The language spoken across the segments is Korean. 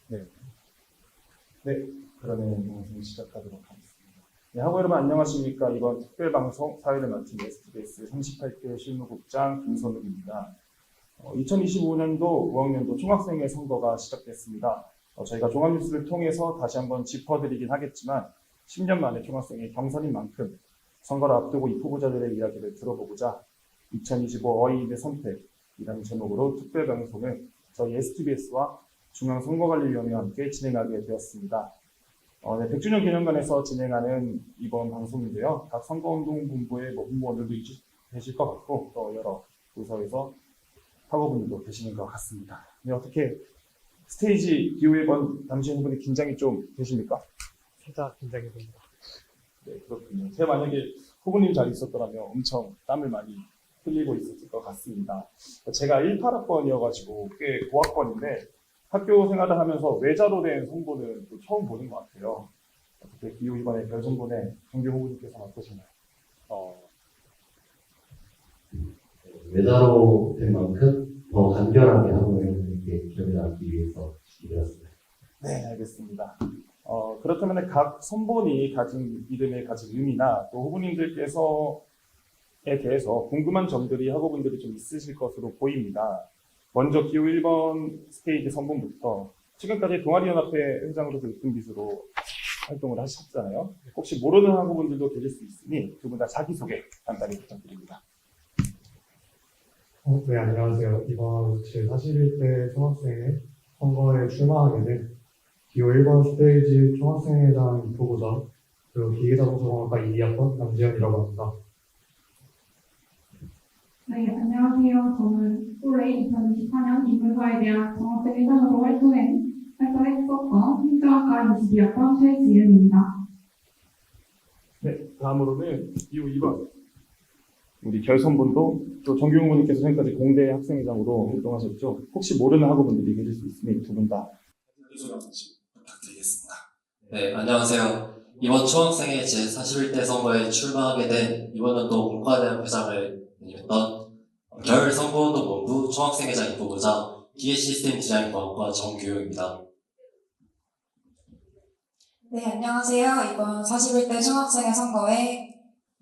네. 네, 그러면 방송 시작하도록 하겠습니다. 네, 하고 여러분 안녕하십니까. 이번 특별방송 사회를 맡은 SBS 38대 실무국장 김선욱입니다. 2025년도 5학년도 총학생회 선거가 시작됐습니다. 저희가 종합뉴스를 통해서 다시 한번 짚어드리긴 하겠지만 10년 만에 총학생회 경선인 만큼 선거를 앞두고 이 후보자들의 이야기를 들어보고자 2025 어린이들 선택이라는 제목으로 특별방송을 저희 STBS와 중앙선거관리위원회와 함께 진행하게 되었습니다. 네, 100주년 기념관에서 진행하는 이번 방송인데요. 각 선거운동본부의 홍보원들도 계실 것 같고 또 여러 부서에서 학우분들도 계시는 것 같습니다. 네, 어떻게 스테이지 기후일번 남주현 후보님 긴장이 좀 되십니까? 살짝 긴장이 됩니다. 네, 그렇군요. 제가 만약에 후보님 자리 있었더라면 엄청 땀을 많이 흘리고 있었을 것 같습니다. 제가 18학번이어가지고 꽤 고학번인데 학교 생활을 하면서 외자로 된 선거는 또 처음 보는 것 같아요. 어떻게 기후 이번에 별선본에 정규 후보님께서는 어떠신가요? 외자로 된 만큼 더 간결하게 하고 여러분께 기억에 남기 위해서 준비했습니다. 네, 알겠습니다. 그렇다면 각 선본이 가진 이름에 가진 의미나 또 후보님들께서에 대해서 궁금한 점들이 학우분들이 좀 있으실 것으로 보입니다. 먼저 기후 1번 스테이지 선본부터 지금까지 동아리연합회 회장으로서 이쁜 빚으로 활동을 하셨잖아요. 혹시 모르는 학우분들도 계실 수 있으니 두 분 다 자기소개 간단히 부탁드립니다. 네, 안녕하세요. 이번 제41대 총학생회 선거에 출마하게 된 기호 1번 스테이지 총학생회장 후보자 그리고 기계자동차공학과 2학번 남지현이라고 합니다. 네, 안녕하세요. 저는 올해 2024년 인문사에 대한 정학생 회장으로 활동했었던 행정학과 22학번 최지은입니다. 네, 다음으로는 기호 2번 우리 결선분도 또 정규 후보님께서 지금까지 공대 학생회장으로 활동하셨죠. 혹시 모르는 학우분들이 계실 수 있으니 두 분 다 소개 한 번씩 부탁드리겠습니다. 네, 안녕하세요. 이번 총학생회 제41대 선거에 출마하게 된 이번년도 공과대학 회장을 임했던 결선거운동본부 총학생회장 입후보자 기계시스템 디자인과학과 정규용입니다. 네, 안녕하세요. 이번 41대 총학생회 선거에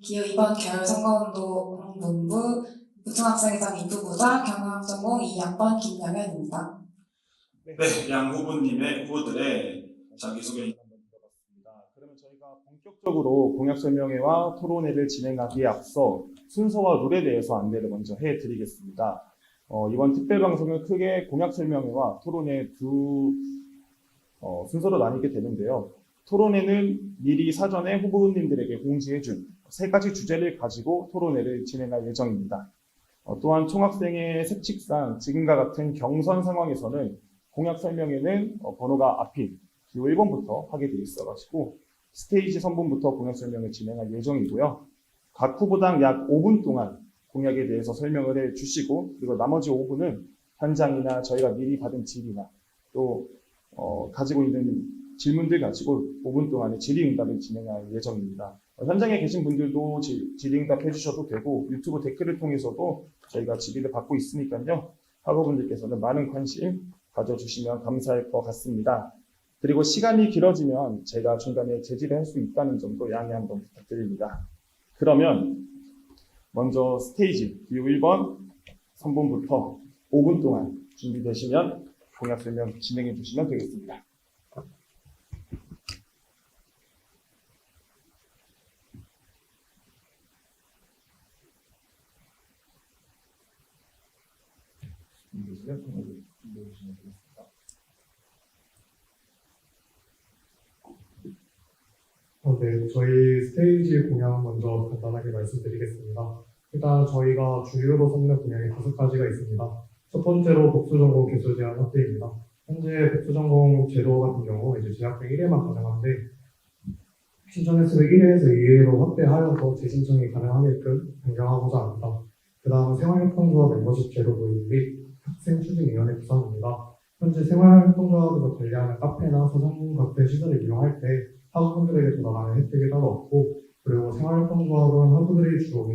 기호 2번 결선거운동본부 부총학생회장 입후보자 경영학전공 2학번 김영현입니다. 네, 양 후보들의 자기소개 한번 들어봤습니다. 그러면 저희가 본격적으로 공약 설명회와 토론회를 진행하기에 앞서 순서와 룰에 대해서 안내를 먼저 해드리겠습니다. 이번 특별방송은 크게 공약 설명회와 토론회 두 순서로 나뉘게 되는데요. 토론회는 미리 사전에 후보님들에게 공지해준 세 가지 주제를 가지고 토론회를 진행할 예정입니다. 또한 총학생회 색칙상 지금과 같은 경선 상황에서는 공약 설명회는 번호가 앞인 기호 1번부터 하게 되어 있어가지고 스테이지 선본부터 공약 설명을 진행할 예정이고요. 각 후보당 약 5분 동안 공약에 대해서 설명을 해주시고 그리고 나머지 5분은 현장이나 저희가 미리 받은 질의나 또 가지고 있는 질문들 가지고 5분 동안의 질의응답을 진행할 예정입니다. 현장에 계신 분들도 질의응답 해주셔도 되고 유튜브 댓글을 통해서도 저희가 질의를 받고 있으니까요. 학우분들께서는 많은 관심 가져주시면 감사할 것 같습니다. 그리고 시간이 길어지면 제가 중간에 제지를 할 수 있다는 점도 양해 한번 부탁드립니다. 그러면 먼저 스테이지 기호 1번 선본부터 5분 동안 준비되시면 공약 설명 진행해 주시면 되겠습니다. 준비되시면 통화를 준비해 주시면 되겠습니다. 네, 저희 스테이지 공약 먼저 간단하게 말씀드리겠습니다. 일단 저희가 주요로 삼는 공약이 5가지가 있습니다. 첫 번째로 복수전공 개수 제한 확대입니다. 현재 복수전공 제도 같은 경우 이제 재학생 1회만 가능한데 신청 횟수를 1회에서 2회로 확대하여서 재신청이 가능하게끔 변경하고자 합니다. 그 다음 생활협동조합 멤버십 제도 도입 및 학생추진위원회 구성입니다. 현재 생활협동조합에서 관리하는 카페나 서점 같은 시설을 이용할 때 학우분들에게 돌아가는 혜택이 따로 없고 그리고 생활협동조합은 학우들이 주로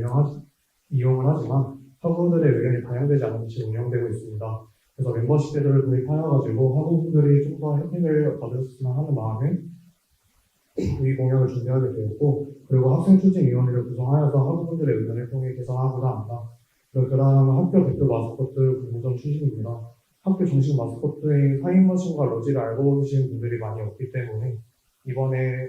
이용을 하지만 학우들의 의견이 반영되지 않은 채 운영되고 있습니다. 그래서 멤버십 제도를 도입하여가지고 학우분들이 좀 더 혜택을 받으셨으면 하는 마음에 이 공약을 준비하게 되었고, 그리고 학생추진위원회를 구성하여서 학우분들의 의견을 통해 개선하고자 합니다. 그 다음 학교 대표 마스코트 공모전 추진입니다. 학교 정식 마스코트인 타임머신과 러지를 알고 계신 분들이 많이 없기 때문에 이번에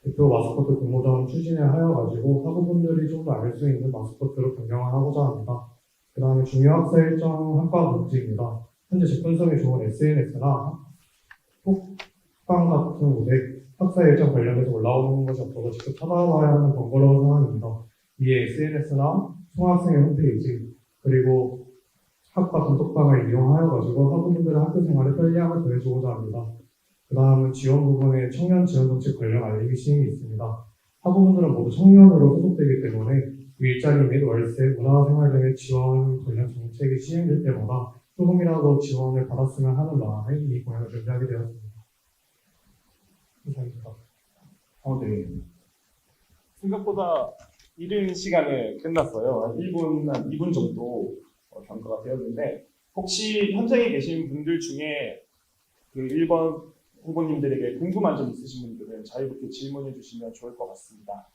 대표 마스코트 공모전 추진을 하여가지고 학우분들이 좀 더 알 수 있는 마스코트로 변경을 하고자 합니다. 그 다음에 중요 학사 일정 학과 복지입니다. 현재 접근성이 좋은 SNS나 톡방 같은 곳에 학사 일정 관련해서 올라오는 것이 없어서 직접 찾아봐야 하는 번거로운 상황입니다. 이에 SNS나 총학생의 홈페이지 그리고 학과 단톡방을 이용하여가지고 학우분들의 학교 생활에 편리함을 더해주고자 합니다. 그 다음은 지원 부분에 청년 지원 정책 관련 알림이 시행이 있습니다. 학우분들은 모두 청년으로 소속되기 때문에 일자리 및 월세, 문화생활 등의 지원 관련 정책이 시행될 때마다 조금이라도 지원을 받았으면 하는 마음에 이 공약을 준비하게 되었습니다. 이상입니다. 네. 생각보다 이른 시간에 끝났어요. 한 2분 정도 경과가 되었는데, 혹시 현장에 계신 분들 중에 그 1번 후보님들에게 궁금한 점 있으신 분들은 자유롭게 질문해 주시면 좋을 것 같습니다.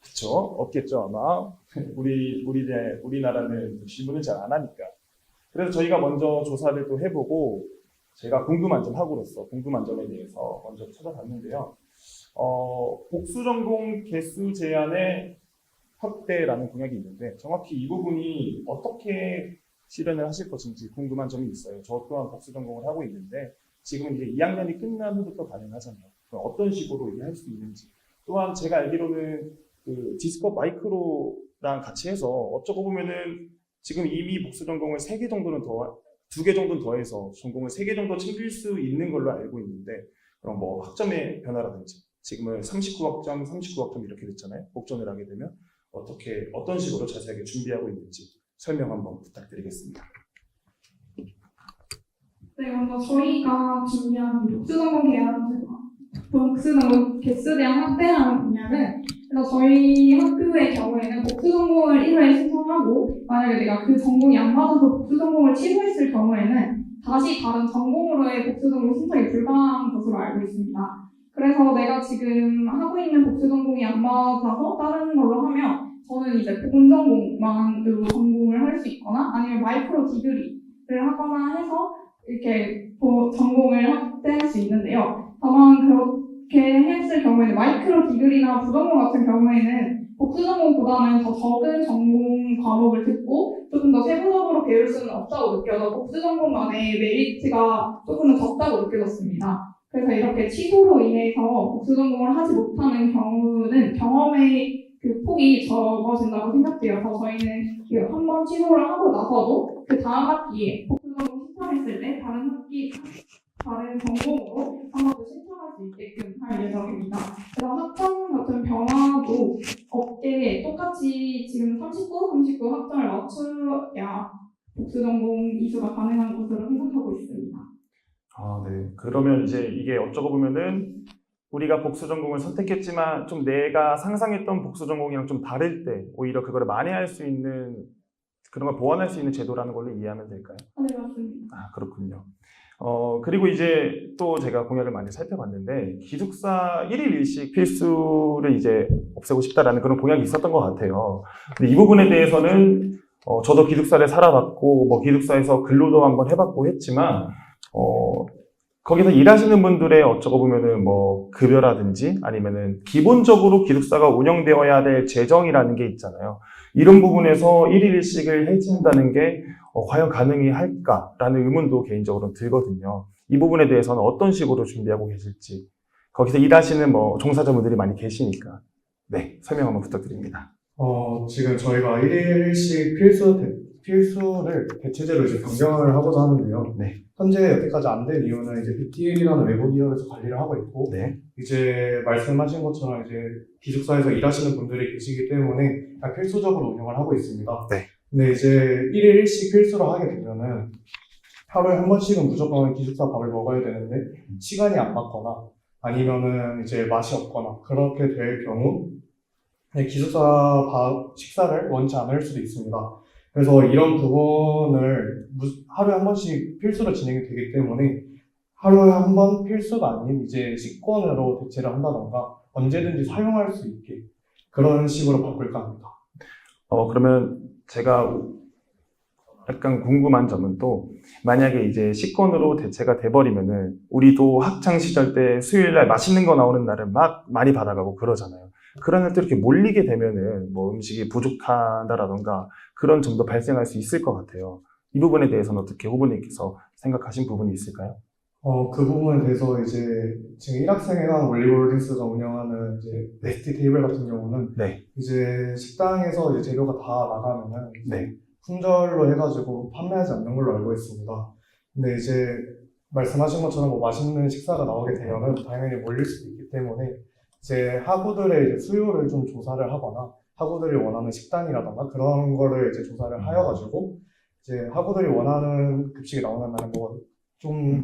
그쵸? 없겠죠, 아마. 우리나라는 질문을 잘 안 하니까. 그래서 저희가 먼저 조사를 또 해보고, 제가 궁금한 점, 학우로서 궁금한 점에 대해서 먼저 찾아봤는데요. 복수 전공 개수 제한의 확대라는 공약이 있는데, 정확히 이 부분이 어떻게 실현을 하실 것인지 궁금한 점이 있어요. 저 또한 복수 전공을 하고 있는데, 지금은 이제 2학년이 끝난 후부터 가능하잖아요. 그럼 어떤 식으로 이게 할 수 있는지. 또한 제가 알기로는 그 디스커 마이크로랑 같이 해서 어쩌고 보면은 지금 이미 복수 전공을 2개 정도는 더해서 전공을 3개 정도 챙길 수 있는 걸로 알고 있는데, 그럼 뭐 학점의 변화라든지 지금은 39학점, 39학점 이렇게 됐잖아요. 복전을 하게 되면 어떤 식으로 자세하게 준비하고 있는지 설명 한번 부탁드리겠습니다. 네, 먼저 저희가 준비한 복수전공 개수 대한 확대라는 분야는, 그래서 저희 학교의 경우에는 복수전공을 1회에 신청하고, 만약에 내가 그 전공이 안 맞아서 복수전공을 취소했을 경우에는 다시 다른 전공으로의 복수전공 신청이 불가한 것으로 알고 있습니다. 그래서 내가 지금 하고 있는 복수전공이 안 맞아서 다른 걸로 하면 저는 이제 본전공만으로 전공을 할 수 있거나 아니면 마이크로 디그리를 하거나 해서 이렇게 전공을 확대할 수 있는데요. 다만 그렇게 했을 경우에는 마이크로 디그리나 부전공 같은 경우에는 복수 전공보다는 더 적은 전공 과목을 듣고 조금 더 세부적으로 배울 수는 없다고 느껴서 복수 전공만의 메리트가 조금 더 적다고 느껴졌습니다. 그래서 이렇게 취소로 인해서 복수 전공을 하지 못하는 경우는 경험의 그 폭이 적어진다고 생각되어서 저희는 한 번 취소를 하고 나서도 그 다음 학기에 복수 전공 신청했을 때 다른 전공으로 한 번 더 신청할 수 있게끔 할 예정입니다. 그래서 학점 같은 변화도 없게 똑같이 지금 39 학점을 맞춰야 복수 전공 이수가 가능한 것으로 생각하고 있습니다. 네. 그러면 이제 이게 어쩌고 보면은 우리가 복수 전공을 선택했지만 좀 내가 상상했던 복수 전공이랑 좀 다를 때 오히려 그거를 만회할 수 있는, 그런 걸 보완할 수 있는 제도라는 걸로 이해하면 될까요? 네, 맞습니다. 그렇군요. 그리고 이제 또 제가 공약을 많이 살펴봤는데, 기숙사 1일 1식 필수를 이제 없애고 싶다라는 그런 공약이 있었던 것 같아요. 근데 이 부분에 대해서는 저도 기숙사를 살아봤고, 뭐 기숙사에서 근로도 한번 해봤고 했지만, 거기서 일하시는 분들의 어쩌고 보면은 뭐 급여라든지 아니면은 기본적으로 기숙사가 운영되어야 될 재정이라는 게 있잖아요. 이런 부분에서 1일 1식을 해준다는 게 과연 가능히 할까라는 의문도 개인적으로 들거든요. 이 부분에 대해서는 어떤 식으로 준비하고 계실지, 거기서 일하시는 뭐 종사자분들이 많이 계시니까 네, 설명 한번 부탁드립니다. 지금 저희가 1일 1식 필수를 대체제로 이제 변경을 하고자 하는데요. 네. 현재 여태까지 안 된 이유는 이제 BTL이라는 외부 기업에서 관리를 하고 있고, 네. 이제 말씀하신 것처럼 이제 기숙사에서 일하시는 분들이 계시기 때문에 그냥 필수적으로 운영을 하고 있습니다. 네. 근데 이제 1일 1식 필수로 하게 되면은 하루에 한 번씩은 무조건 기숙사 밥을 먹어야 되는데 시간이 안 맞거나 아니면은 이제 맛이 없거나 그렇게 될 경우 기숙사 식사를 원치 않을 수도 있습니다. 그래서 이런 부분을 하루에 한 번씩 필수로 진행이 되기 때문에 하루에 한 번 필수가 아닌 이제 식권으로 대체를 한다던가 언제든지 사용할 수 있게 그런 식으로 바꿀까 합니다. 그러면 제가 약간 궁금한 점은 또 만약에 이제 식권으로 대체가 돼버리면은 우리도 학창 시절 때 수요일 날 맛있는 거 나오는 날은 막 많이 받아가고 그러잖아요. 그런 날 또 이렇게 몰리게 되면은 뭐 음식이 부족하다라던가 그런 점도 발생할 수 있을 것 같아요. 이 부분에 대해서는 어떻게 후보님께서 생각하신 부분이 있을까요? 그 부분에 대해서 이제 지금 1학생회랑 올리브홀딩스가 운영하는 이제 네스티 테이블 같은 경우는 네. 이제 식당에서 이제 재료가 다 나가면은 네. 품절로 해가지고 판매하지 않는 걸로 알고 있습니다. 근데 이제 말씀하신 것처럼 뭐 맛있는 식사가 나오게 되면은 당연히 몰릴 수도 있기 때문에 이제 학우들의 이제 수요를 좀 조사를 하거나 학우들이 원하는 식단이라던가 그런 거를 이제 조사를 하여가지고 이제 학우들이 원하는 급식이 나오는 날은 뭐 좀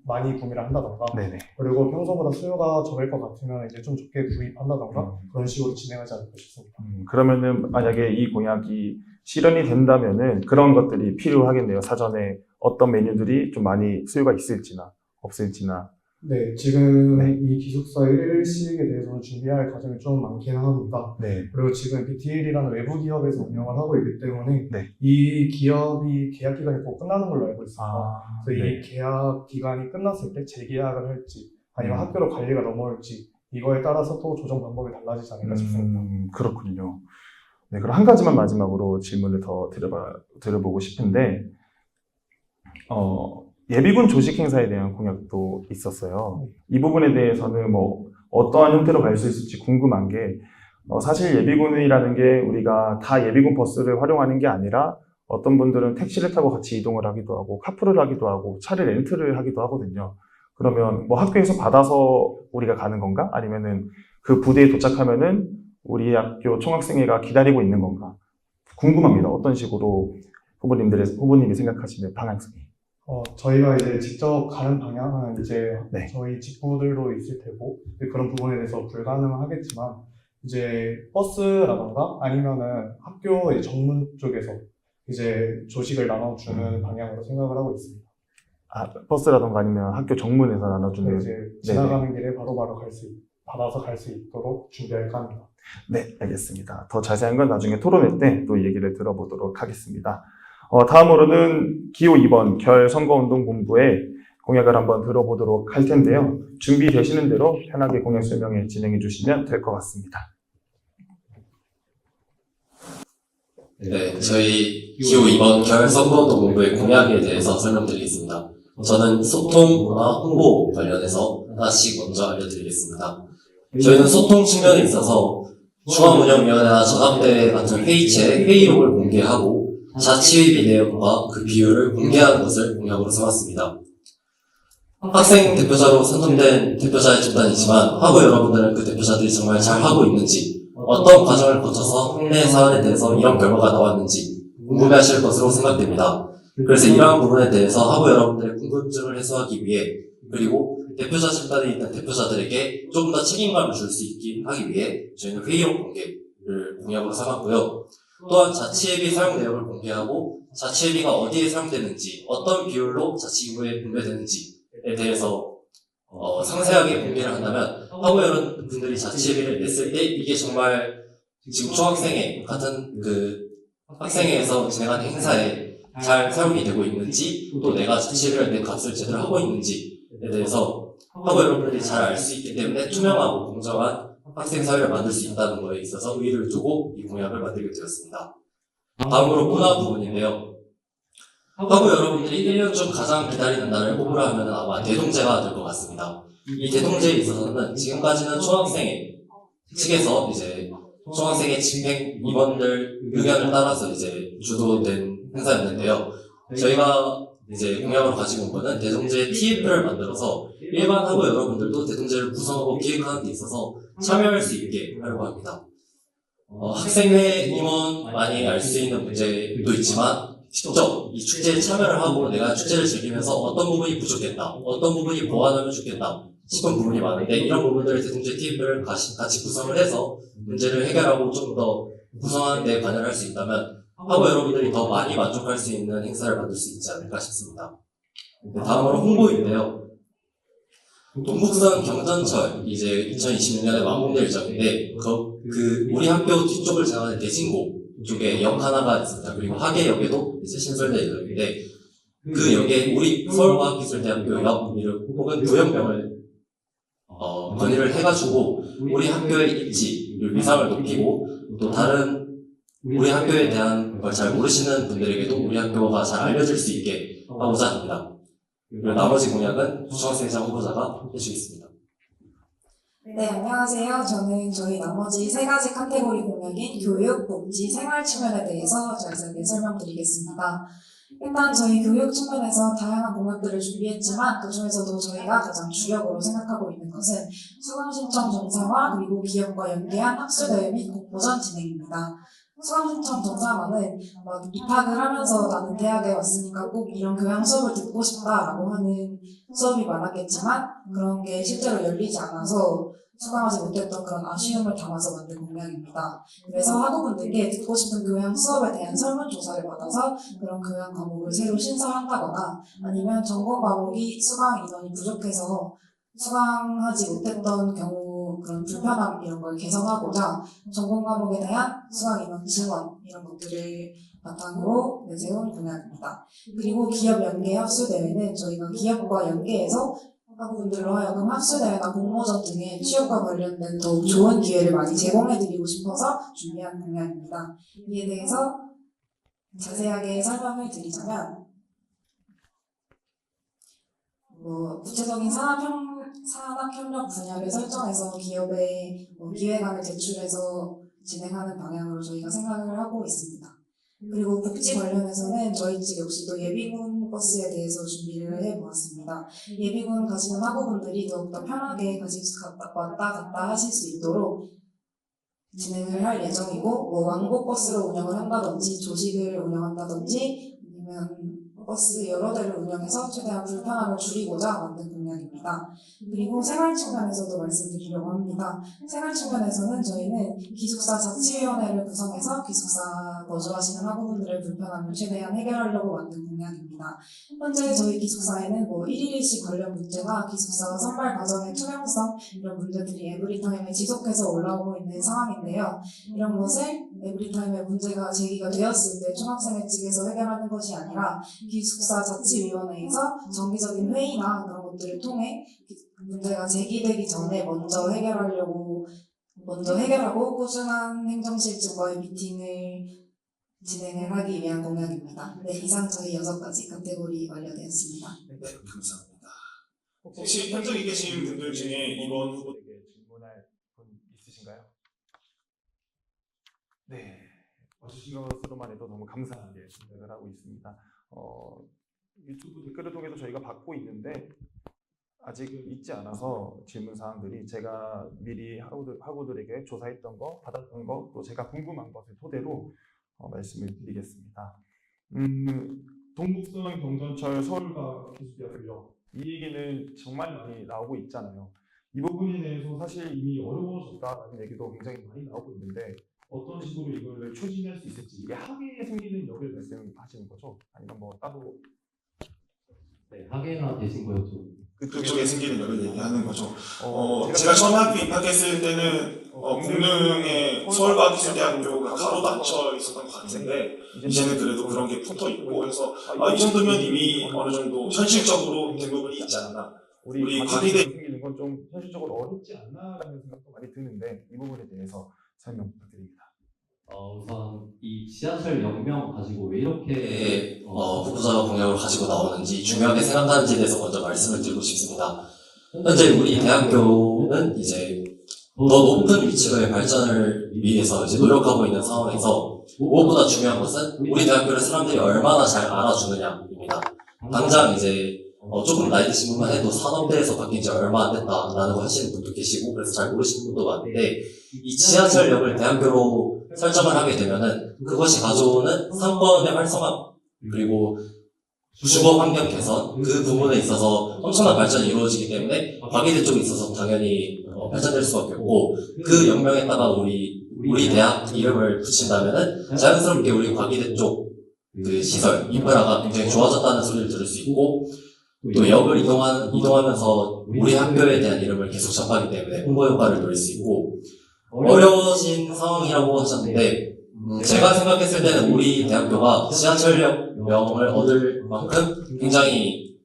많이 구매를 한다던가 네네. 그리고 평소보다 수요가 적을 것 같으면 이제 좀 적게 구입한다던가 그런 식으로 진행하지 않을까 싶습니다. 그러면은 만약에 이 공약이 실현이 된다면은 그런 것들이 필요하겠네요. 사전에 어떤 메뉴들이 좀 많이 수요가 있을지나 없을지나. 네, 지금 이 기숙사 1일씩에 대해서는 준비할 과정이 좀 많긴 합니다. 네. 그리고 지금 BTL이라는 외부 기업에서 운영을 하고 있기 때문에 네. 이 기업이 계약 기간이 꼭 끝나는 걸로 알고 있습니다. 그래서 네. 이 계약 기간이 끝났을 때 재계약을 할지 아니면 학교로 관리가 넘어올지 이거에 따라서 또 조정 방법이 달라지지 않을까 싶습니다. 그렇군요. 네, 그럼 한 가지만 마지막으로 질문을 더 드려보고 싶은데, 예비군 조직 행사에 대한 공약도 있었어요. 이 부분에 대해서는 뭐 어떠한 형태로 갈 수 있을지 궁금한 게, 사실 예비군이라는 게 우리가 다 예비군 버스를 활용하는 게 아니라 어떤 분들은 택시를 타고 같이 이동을 하기도 하고 카풀을 하기도 하고 차를 렌트를 하기도 하거든요. 그러면 뭐 학교에서 받아서 우리가 가는 건가? 아니면은 그 부대에 도착하면은 우리 학교 총학생회가 기다리고 있는 건가? 궁금합니다. 어떤 식으로 후보님이 생각하시는 방향성이. 저희가 이제 직접 가는 방향은 이제 네. 저희 직부들도 있을 테고 그런 부분에 대해서 불가능하겠지만 이제 버스라던가 아니면은 학교 이제 정문 쪽에서 이제 조식을 나눠주는 방향으로 생각을 하고 있습니다. 버스라던가 아니면 학교 정문에서 나눠주는. 이제 지나가는 길에 바로바로 받아서 갈 수 있도록 준비할까 합니다. 네, 알겠습니다. 더 자세한 건 나중에 토론회 때 또 얘기를 들어보도록 하겠습니다. 다음으로는 기호 2번 결선거운동본부의 공약을 한번 들어보도록 할 텐데요. 준비되시는 대로 편하게 공약 설명에 진행해 주시면 될 것 같습니다. 네, 저희 기호 2번 결선거운동본부의 공약에 대해서 설명드리겠습니다. 저는 소통과 홍보 관련해서 하나씩 먼저 알려드리겠습니다. 저희는 소통 측면에 있어서 중앙운영위원회나 전학대 같은 회의체 회의록을 공개하고 자치회비 내역과 그 비율을 공개하는 것을 공약으로 삼았습니다. 학생 대표자로 선정된 대표자의 집단이지만 학우 여러분들은 그 대표자들이 정말 잘하고 있는지 어떤 과정을 거쳐서 학내 사안에 대해서 이런 결과가 나왔는지 궁금해하실 것으로 생각됩니다. 그래서 이러한 부분에 대해서 학우 여러분들의 궁금증을 해소하기 위해 그리고 대표자 집단에 있는 대표자들에게 조금 더 책임감을 줄 수 있게 하기 위해 저희는 회의록 공개를 공약으로 삼았고요. 또한 자치회비 사용 내역을 공개하고 자치회비가 어디에 사용되는지 어떤 비율로 자치기구에 분배되는지에 대해서 상세하게 공개를 한다면 학우 여러분들이 자치회비를 냈을 때 이게 정말 지금 총학생회 같은 그 학생회에서 진행하는 행사에 잘 사용이 되고 있는지 또 내가 자치회비를 낸 값을 제대로 하고 있는지에 대해서 학우 여러분들이 잘 알 수 있기 때문에 투명하고 공정한 학생 사회를 만들 수 있다는 거에 있어서 의의를 두고 이 공약을 만들게 되었습니다. 다음으로 문화 부분인데요. 학우 여러분들이 1년 중 가장 기다리는 날을 꼽으라 하면 아마 대동제가 될 것 같습니다. 이 대동제에 있어서는 지금까지는 총학생회 측에서 이제 총학생회 집행 임원들 의견을 따라서 이제 주도된 행사였는데요. 저희가 이제 공약으로 가지고 온 거는 대동제 TF를 만들어서 일반 학우 여러분들도 대동제를 구성하고 기획하는 데 있어서 참여할 수 있게 하려고 합니다. 학생회 임원만이 알 수 있는 문제도 있지만 직접 이 축제에 참여를 하고 내가 축제를 즐기면서 어떤 부분이 부족했다, 어떤 부분이 보완하면 좋겠다 싶은 부분이 많은데 이런 부분들을 대동제 TF를 같이 구성을 해서 문제를 해결하고 좀 더 구성하는 데 관여를 할 수 있다면 하고 여러분들이 더 많이 만족할 수 있는 행사를 만들 수 있지 않을까 싶습니다. 다음으로 홍보인데요. 동북선 경전철 이제 2026년에 완공될 예정인데 우리 학교 뒤쪽을 지나가는 대진고 쪽에 역 하나가 있습니다. 그리고 하계역에도 이제 신설될 예정인데 그 역에 우리 서울과학기술대학교 역 혹은 부역명을 건의를 해가지고 우리 학교의 입지 그리고 위상을 높이고 또 다른 우리 학교에 대한 걸 잘 모르시는 분들에게도 우리 학교가 잘 알려질 수 있게 하고자 합니다. 그리고 나머지 공약은 중학생회장 후보자가 해주겠습니다. 네, 안녕하세요. 저는 저희 나머지 세 가지 카테고리 공약인 교육, 복지, 생활 측면에 대해서 자세하게 설명드리겠습니다. 일단 저희 교육 측면에서 다양한 공약들을 준비했지만 그중에서도 저희가 가장 주력으로 생각하고 있는 것은 수강 신청 정상화 그리고 기업과 연계한 학술대회 및 공모전 진행입니다. 수강 신청 정상화는 막 입학을 하면서 나는 대학에 왔으니까 꼭 이런 교양 수업을 듣고 싶다라고 하는 수업이 많았겠지만 그런 게 실제로 열리지 않아서 수강하지 못했던 그런 아쉬움을 담아서 만든 공약입니다. 그래서 학우분들께 듣고 싶은 교양 수업에 대한 설문조사를 받아서 그런 교양 과목을 새로 신설한다거나 아니면 전공 과목이 수강 인원이 부족해서 수강하지 못했던 경우 그런 불편함 이런 걸 개선하고자 전공 과목에 대한 수강 인원 증원 이런 것들을 바탕으로 내세운 공약입니다. 그리고 기업 연계 학술대회는 저희가 기업과 연계해서 학우분들로 하여금 학술대회나 공모전 등의 취업과 관련된 더욱 좋은 기회를 많이 제공해드리고 싶어서 준비한 공약입니다. 이에 대해서 자세하게 설명을 드리자면 구체적인 산학협력 분야를 설정해서 기업에 기획안을 제출해서 진행하는 방향으로 저희가 생각을 하고 있습니다. 그리고 복지 관련해서는 저희 측 역시 또 예비군 버스에 대해서 준비를 해보았습니다. 예비군 가시는 학우분들이 더욱더 편하게 왔다 갔다 하실 수 있도록 진행을 할 예정이고 왕복 버스로 운영을 한다든지 조식을 운영한다든지 아니면 버스 여러 대를 운영해서 최대한 불편함을 줄이고자 만든 공약입니다. 그리고 생활 측면에서도 말씀드리려고 합니다. 생활 측면에서는 저희는 기숙사 자치위원회를 구성해서 기숙사 거주하시는 학우분들의 불편함을 최대한 해결하려고 만든 공약입니다. 현재 저희 기숙사에는 1일 1식 관련 문제나 기숙사 선발 과정의 투명성 이런 문제들이 에브리타임에 지속해서 올라오고 있는 상황인데요. 이런 것을 에브리타임에 문제가 제기가 되었을 때 총학생회 측에서 해결하는 것이 아니라 기숙사 자치위원회에서 정기적인 회의나 그런 것들을 통해 문제가 제기되기 전에 먼저 해결하고 꾸준한 행정실증과의 미팅을 진행을 하기 위한 공약입니다. 네, 이상 저희 6가지 카테고리 완료되었습니다. 네, 감사합니다. 혹시 현장에 계신 분들 중에 이번 후보에게 질문할 분 있으신가요? 네, 와주신 것으로만 해도 너무 감사하게 생각을 하고 있습니다. 유튜브 댓글을 통해서 저희가 받고 있는데 아직은 있지 않아서 질문 사항들이 제가 미리 학우들에게 조사했던 거, 받았던 거, 또 제가 궁금한 것을 토대로 말씀을 드리겠습니다. 동북선 경전철 서울과학기술대학교 이 얘기는 정말 많이 나오고 있잖아요. 이 부분에 대해서 사실 이미 어려워졌다라는 얘기도 굉장히 많이 나오고 있는데 어떤 식으로 이걸 추진할 수 있을지 이게 학예에 생기는 역을 말씀하시는 거죠? 아니면 따로 네, 학예나 대신고였죠. 그쪽에 생기는 역을 얘기하는 거죠. 제가 처음 학교 입학했을 때는 공릉에 서울과학기술대학교가 가로 닫혀 있었던 것 같은데 이제는 그래도 그런 게 붙어 있고 해서 이 정도면 이미 어느 정도 현실적으로 된 부분이 있지 않나. 우리 과기대 생기는 건 좀 현실적으로 어렵지 않나라는 생각도 많이 드는데 이 부분에 대해서 설명 부탁드립니다. 우선 이 지하철 역명 가지고 왜 이렇게 후보자가 공약을 가지고 나오는지 중요하게 생각하는지에 대해서 먼저 말씀을 드리고 싶습니다. 현재 우리 대학교는 이제 더 높은 위치로의 발전을 위해서 이제 노력하고 있는 상황에서 무엇보다 중요한 것은 우리 대학교를 사람들이 얼마나 잘 알아주느냐입니다. 당장 이제 조금 나이 드신 분만 해도 산업대에서 바뀐 지 얼마 안 됐다라는 거 하시는 분도 계시고 그래서 잘 모르시는 분도 많은데 이 지하철역을 대학교로 설정을 하게 되면은 그것이 가져오는 상권의 활성화 그리고 주거 환경 개선 그 부분에 있어서 엄청난 발전이 이루어지기 때문에 과기대 쪽에 있어서 당연히 발전될 수밖에 없고 그 역명에 따라 우리 우리 대학 이름을 붙인다면은 자연스럽게 우리 과기대 쪽 그 시설, 인프라가 굉장히 좋아졌다는 소리를 들을 수 있고, 또 역을 이동하면서 우리 학교에 대한 이름을 계속 접하기 때문에 홍보 효과를 노릴 수 있고, 어려워진 상황이라고 하셨는데, 제가 생각했을 때는 우리 대학교가 지하철역명을 얻을 만큼 굉장히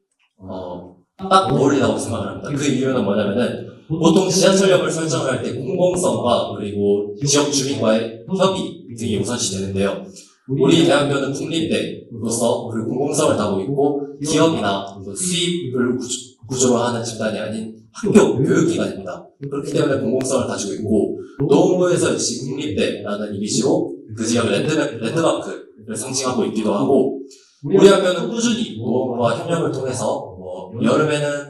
딱 어울린다고 생각을 합니다. 그 이유는 뭐냐면은 보통 지하철역을 설정을 할 때 공공성과 그리고 지역 주민과의 협의 등이 우선시 되는데요. 우리 대학교는 국립대로서 그리고 공공성을 다하고 있고 기업이나 수입을 구조로 하는 집단이 아닌 학교, 교육기관입니다. 그렇기 때문에 공공성을 가지고 있고 노원구에서 역시 국립대라는 이미지로 그 지역의 랜드마크를 상징하고 있기도 하고 우리 학교는 꾸준히 노원구와 협력을 통해서 여름에는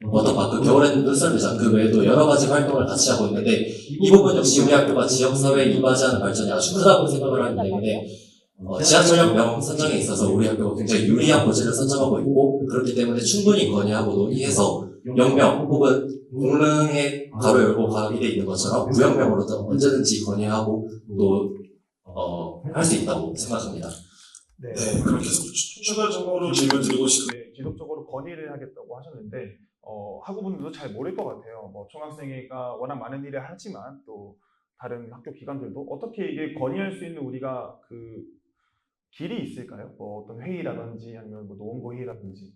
워터파크, 겨울에는 눈썰매장, 그 외에도 여러 가지 활동을 같이 하고 있는데 이 부분 역시 우리 학교가 지역사회에 이바지하는 발전이 아주 크다고 생각을 하기 때문에 지하철역명 선정에 있어서 우리 학교가 굉장히 유리한 고지를 선정하고 있고 그렇기 때문에 충분히 건의하고 논의해서 역명 혹은 공릉에 가로 열고 가게 있는 것처럼 무역명으로도 언제든지 건의하고 또 할 수 있다고 생각합니다. 네. 그럼 계속 추가적으로 질문 드리고 싶은데 네, 지속적으로 건의를 하겠다고 하셨는데 학우분들도 잘 모를 것 같아요. 뭐 총학생회가 워낙 많은 일을 하지만 또 다른 학교 기관들도 어떻게 이게 건의할 수 있는 우리가 그 길이 있을까요? 뭐 어떤 회의라든지 아니면 뭐 노원구 회의라든지.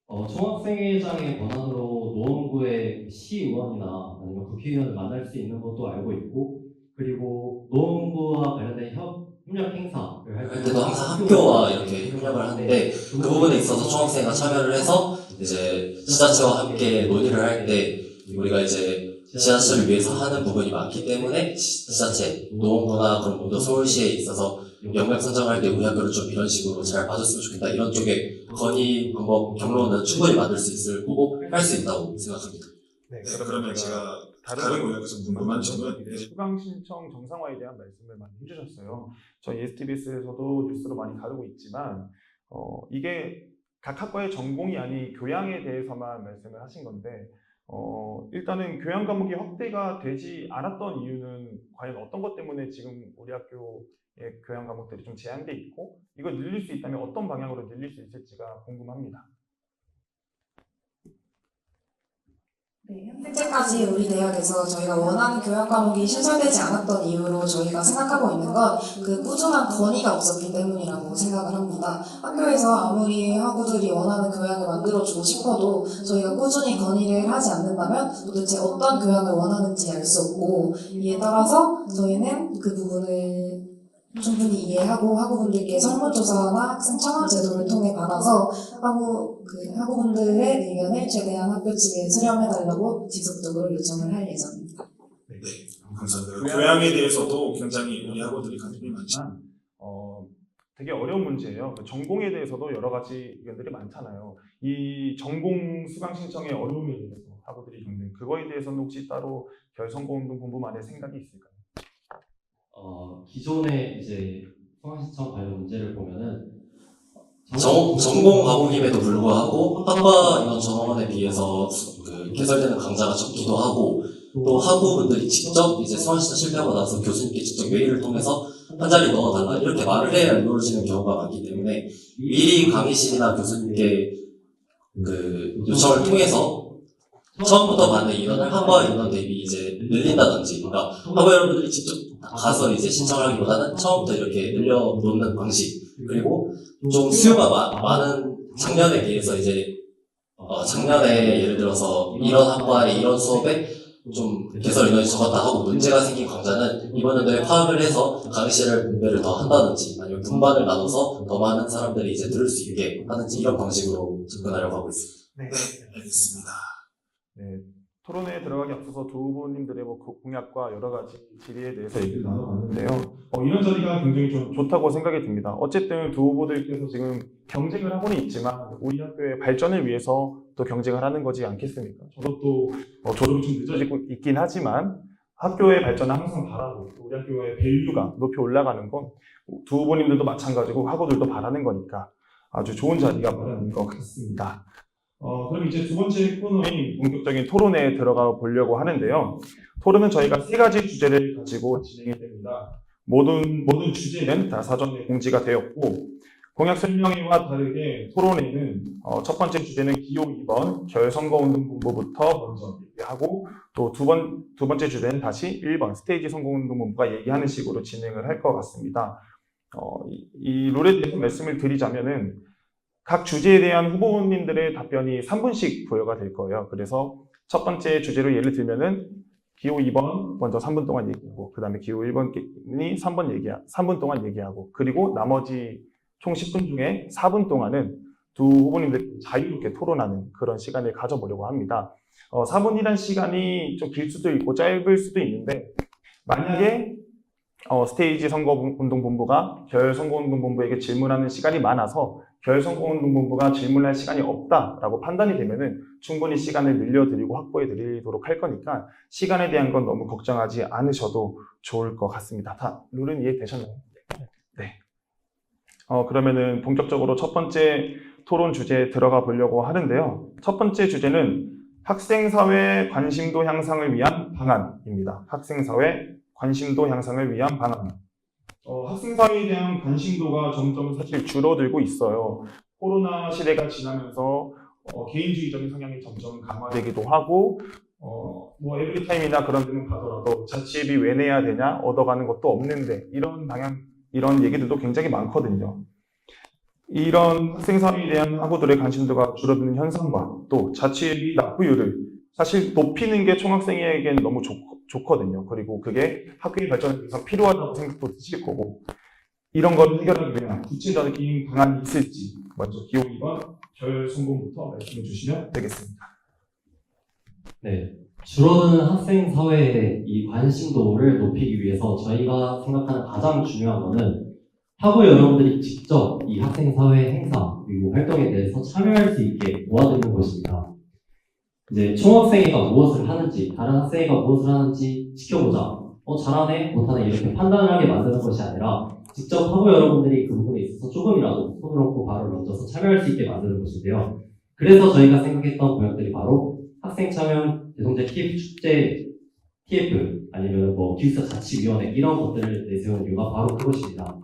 총학생회장의 권한으로 노원구의 시의원이나 아니면 국회의원을 만날 수 있는 것도 알고 있고, 그리고 노원구와 관련된 협력 행사를 할 때도 항상 학교와 이렇게 협력을 하는데 그 부분에 있어서 총학생회가 참여를 해서 이제 지자체와 함께 논의를 할 때 우리가 이제 지자체를 위해서 하는 부분이 많기 때문에 지자체, 노원구나 그런 분도 서울시에 있어서 역명 선정할 때 우리 학교를 좀 이런 식으로 잘 봐줬으면 좋겠다 이런 쪽에 건의 방법 경로는 충분히 만들 수 있을 거고 할 수 있다고 생각합니다. 네, 그러면 제가 다른 공약에서 궁금한 점은 이제 수강 신청 정상화에 대한 말씀을 많이 해주셨어요. 저희 STBS에서도 뉴스로 많이 다루고 있지만 이게 각 학과의 전공이 아닌 교양에 대해서만 말씀을 하신 건데 일단은 교양 과목이 확대가 되지 않았던 이유는 과연 어떤 것 때문에 지금 우리 학교의 교양 과목들이 좀 제한돼 있고 이걸 늘릴 수 있다면 어떤 방향으로 늘릴 수 있을지가 궁금합니다. 네, 현재까지 우리 대학에서 저희가 원하는 교양 과목이 신설되지 않았던 이유로 저희가 생각하고 있는 건 그 꾸준한 건의가 없었기 때문이라고 생각을 합니다. 학교에서 아무리 학우들이 원하는 교양을 만들어주고 싶어도 저희가 꾸준히 건의를 하지 않는다면 도대체 어떤 교양을 원하는지 알 수 없고 이에 따라서 저희는 그 부분을 충분히 이해하고 학우분들께 설문조사나 학생 청원 제도를 통해 받아서 학우분들의 의견을 최대한 학교 측에 수렴해달라고 지속적으로 요청을 할 예정입니다. 네, 감사합니다. 교양에 대해서도 굉장히 우리 학우들이 관심이 많지만 되게 어려운 문제예요. 전공에 대해서도 여러 가지 의견들이 많잖아요. 이 전공 수강 신청의 어려움에 대해서 학우들이 겪는 그거에 대해서는 혹시 따로 결선고운동 공부만의 생각이 있을까요? 기존의 이제 수강 신청 관련 문제를 보면은 전공 과목임에도 불구하고 학과 인원 전원에 비해서 그 개설되는 강좌가 적기도 하고 또 학우분들이 직접 이제 수강 신청 실패하고 나서 교수님께 직접 메일을 통해서 한 자리 넣어달라 이렇게 말을 해야 이루어지는 경우가 많기 때문에 미리 강의실이나 교수님께 그 요청을 통해서 처음부터 받는 인원을 학과 인원 대비 이제 늘린다든지, 그러니까 학과 여러분들이 직접 가서 이제 신청을 하기보다는 처음부터 이렇게 늘려놓는 방식, 그리고 좀 수요가 많은 작년에 비해서 이제 작년에 예를 들어서 이런 학과에 이런 수업에 좀 개설 인원이 적었다 하고 문제가 생긴 강좌는 이번 연도에 파악을 해서 강의실을 분배를 더 한다든지 아니면 분반을 나눠서 더 많은 사람들이 이제 들을 수 있게 하든지 이런 방식으로 접근하려고 하고 있습니다. 네. 알겠습니다. 네, 토론회에 들어가기 앞서서 두 후보님들의 공약과 여러 가지 질의에 대해서 얘기를 나눠봤는데요. 이런 자리가 굉장히 좀 좋다고 생각이 듭니다. 어쨌든 두 후보들께서 지금 경쟁을 하고는 있지만 우리 학교의 발전을 위해서 또 경쟁을 하는 거지 않겠습니까? 저도 또 졸업이 좀 늦어지고 있긴 하지만 학교의 발전을 항상 바라고 우리 학교의 밸류가 높이 올라가는 건 두 후보님들도 마찬가지고 학우들도 바라는 거니까 아주 좋은 자리가 마련인 것 같습니다. 그럼 이제 두 번째 코너인 본격적인 토론에 들어가 보려고 하는데요. 토론은 저희가 세 가지 주제를 가지고 진행이 됩니다. 모든 주제는 다 사전에 공지가 되었고, 공약 설명회와 다르게 토론회는 첫 번째 주제는 기호 2번 결선거운동본부부터 먼저 얘기하고, 또 두 번째 주제는 다시 1번 스테이지 선거운동본부가 얘기하는 식으로 진행을 할 것 같습니다. 이 룰에 대해서 말씀을 드리자면은 각 주제에 대한 후보님들의 답변이 3분씩 부여가 될 거예요. 그래서 첫 번째 주제로 예를 들면은 기호 2번 먼저 3분 동안 얘기하고, 그 다음에 기호 1번이 3분 동안 얘기하고, 그리고 나머지 총 10분 중에 4분 동안은 두 후보님들 자유롭게 토론하는 그런 시간을 가져보려고 합니다. 4분이란 시간이 좀 길 수도 있고 짧을 수도 있는데, 만약에 스테이지 선거운동본부가 결선거운동본부에게 질문하는 시간이 많아서 결선거운동본부가 질문할 시간이 없다라고 판단이 되면은 충분히 시간을 늘려드리고 확보해드리도록 할 거니까 시간에 대한 건 너무 걱정하지 않으셔도 좋을 것 같습니다. 다 룰은 이해되셨나요? 네. 그러면은 본격적으로 첫 번째 토론 주제에 들어가 보려고 하는데요. 첫 번째 주제는 학생사회 관심도 향상을 위한 방안입니다. 학생사회 관심도 향상을 위한 방안. 학생사회에 대한 관심도가 점점 사실 줄어들고 있어요. 코로나 시대가 지나면서 개인주의적인 성향이 점점 강화되기도 하고, 뭐 에브리타임이나 그런 데는 가더라도 자취비 왜 내야 되냐, 얻어가는 것도 없는데, 이런 얘기들도 굉장히 많거든요. 이런 학생사회에 대한 학우들의 관심도가 줄어드는 현상과 또 자취비 납부율을 사실 높이는 게 총학생에게는 너무 좋거든요. 그리고 그게 학교의 발전에 위해서 필요하다고 생각도 드실 거고, 이런 걸 해결하기 위한 구체적인 방안이 있을지 먼저 기호 2번 결선공부터 말씀해 주시면 되겠습니다. 네. 줄어드는 학생 사회의 이 관심도를 높이기 위해서 저희가 생각하는 가장 중요한 거는 학우 여러분들이 직접 이 학생 사회 행사 그리고 활동에 대해서 참여할 수 있게 도와드리는 것입니다. 이제 총학생회가 무엇을 하는지, 다른 학생회가 무엇을 하는지 지켜보자. 잘하네, 못하네 이렇게 판단을 하게 만드는 것이 아니라 직접 학우 여러분들이 그 부분에 있어서 조금이라도 손을 얹고 발을 얹어서 참여할 수 있게 만드는 것인데요. 그래서 저희가 생각했던 공약들이 바로 학생 참여 대동제 TF 축제, TF 아니면 뭐 기숙사 자치위원회 이런 것들을 내세우는 이유가 바로 그것입니다.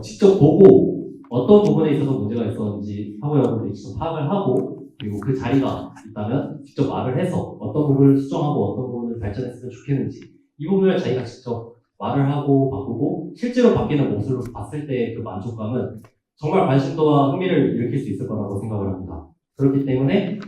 직접 보고 어떤 부분에 있어서 문제가 있었는지 학우 여러분들이 직접 파악을 하고, 그리고 그 자리가 있다면 직접 말을 해서 어떤 부분을 수정하고 어떤 부분을 발전했으면 좋겠는지 이 부분을 자기가 직접 말을 하고 바꾸고 실제로 바뀌는 모습을 봤을 때의 그 만족감은 정말 관심도와 흥미를 일으킬 수 있을 거라고 생각을 합니다. 그렇기 때문에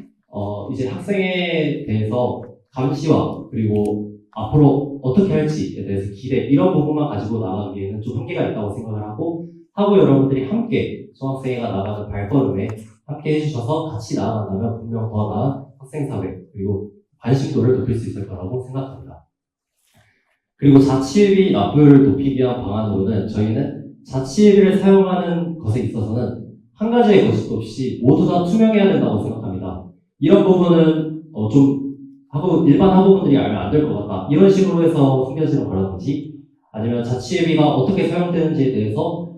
이제 학생에 대해서 감시와 그리고 앞으로 어떻게 할지에 대해서 기대 이런 부분만 가지고 나가기에는 좀 한계가 있다고 생각을 하고, 하고 여러분들이 함께 중학생회가 나가는 발걸음에 함께 해주셔서 같이 나아간다면 분명 더 나은 학생사회 그리고 관심도를 높일 수 있을 거라고 생각합니다. 그리고 자취비 납부율을 높이기 위한 방안으로는 저희는 자취비를 사용하는 것에 있어서는 한 가지의 거짓도 없이 모두 다 투명해야 된다고 생각합니다. 이런 부분은 좀 일반 학우분들이 알면 안 될 것 같다 이런 식으로 해서 숨겨지는 거라든지, 아니면 자취비가 어떻게 사용되는지에 대해서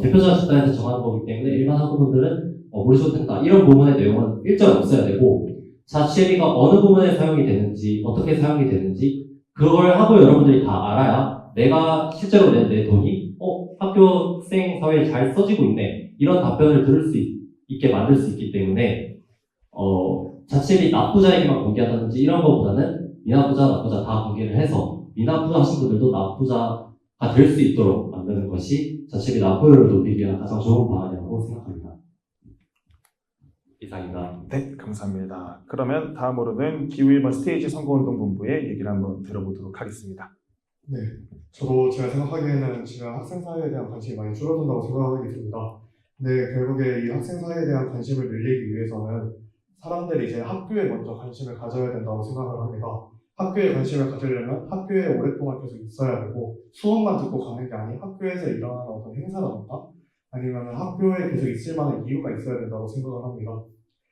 대표자 집단에서 정하는 거기 때문에 일반 학우분들은 모르셔도 된다 이런 부분의 내용은 일절 없어야 되고, 자취비가 어느 부분에 사용이 되는지 어떻게 사용이 되는지 그걸 하고 여러분들이 다 알아야 내가 실제로 내 돈이 학교생 사회에 잘 써지고 있네 이런 답변을 들을 수 있게 만들 수 있기 때문에 자취비 납부자에게만 공개한다든지 이런 것보다는 미납부자, 납부자 다 공개를 해서 미납부자 하신 분들도 납부자가 될 수 있도록 만드는 것이 자취비 납부율을 높이기 위한 가장 좋은 방안이라고 생각합니다. 이상입니다. 네, 감사합니다. 그러면 다음으로는 기호 1번 스테이지 선거운동본부의 얘기를 한번 들어보도록 하겠습니다. 네, 저도 제가 생각하기에는 지금 학생사회에 대한 관심이 많이 줄어든다고 생각하게 됩니다. 근데 결국에 이 학생사회에 대한 관심을 늘리기 위해서는 사람들이 이제 학교에 먼저 관심을 가져야 된다고 생각을 합니다. 학교에 관심을 가지려면 학교에 오랫동안 계속 있어야 되고, 수업만 듣고 가는 게 아닌 학교에서 일어나는 어떤 행사라던가 아니면 학교에 계속 있을 만한 이유가 있어야 된다고 생각을 합니다.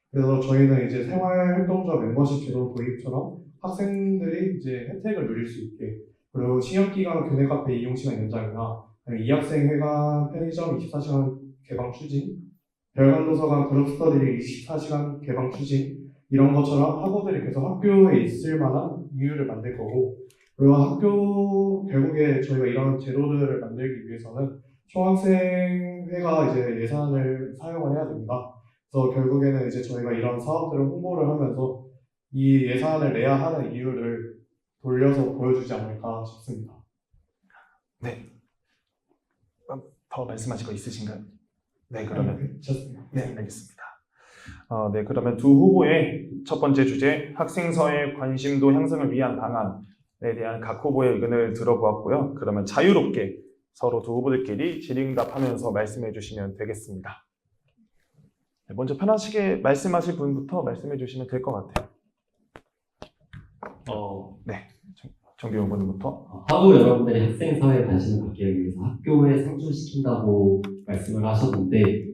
그래서 저희는 이제 생활활동자 멤버십 제도 도입처럼 학생들이 이제 혜택을 누릴 수 있게, 그리고 시험기간 교내 카페 이용 시간 연장이나 아니면 이학생 회관 편의점 24시간 개방 추진, 별관도서관 그룹 스터디 24시간 개방 추진 이런 것처럼 학우들이 계속 학교에 있을 만한 이유를 만들 거고, 그리고 학교 결국에 저희가 이런 제도들을 만들기 위해서는 총학생회가 이제 예산을 사용을 해야 됩니다. 그래서 결국에는 이제 저희가 이런 사업들을 홍보를 하면서 이 예산을 내야 하는 이유를 돌려서 보여주지 않을까 싶습니다. 네. 더 말씀하실 거 있으신가요? 네, 그러면 좋습니다. 네, 알겠습니다. 네, 그러면 두 후보의 첫 번째 주제, 학생서의 관심도 향상을 위한 방안에 대한 각 후보의 의견을 들어보았고요. 그러면 자유롭게 서로 두 후보들끼리 질의응답하면서 말씀해 주시면 되겠습니다. 네, 먼저 편하시게 말씀하실 분부터 말씀해 주시면 될 것 같아요. 네, 정규 후보님부터. 학우 여러분들이 학생 사회에 관심을 갖기 위해서 학교에 상주시킨다고 말씀을 하셨는데,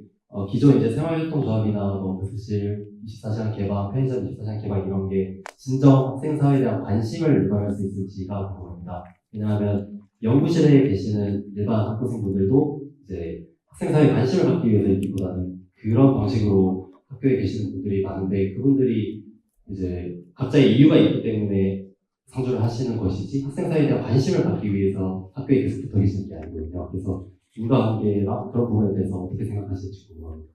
기존 이제 생활활동조합이나 뭐 교수실 24시간 개방, 편의점 24시간 개방 이런 게 진정 학생 사회에 대한 관심을 유발할 수 있을지가 궁금합니다. 왜냐하면 연구실에 계시는 일반 학부생분들도 이제 학생 사회에 관심을 갖기 위해서이기보다는 그런 방식으로 학교에 계시는 분들이 많은데, 그분들이 이제 각자의 이유가 있기 때문에 상주를 하시는 것이지 학생 사회에 대한 관심을 갖기 위해서 학교에 계속 붙어 계시는 게 아니거든요. 그래서 인과관계나 그런 부분에 대해서 어떻게 생각하실지 궁금합니다.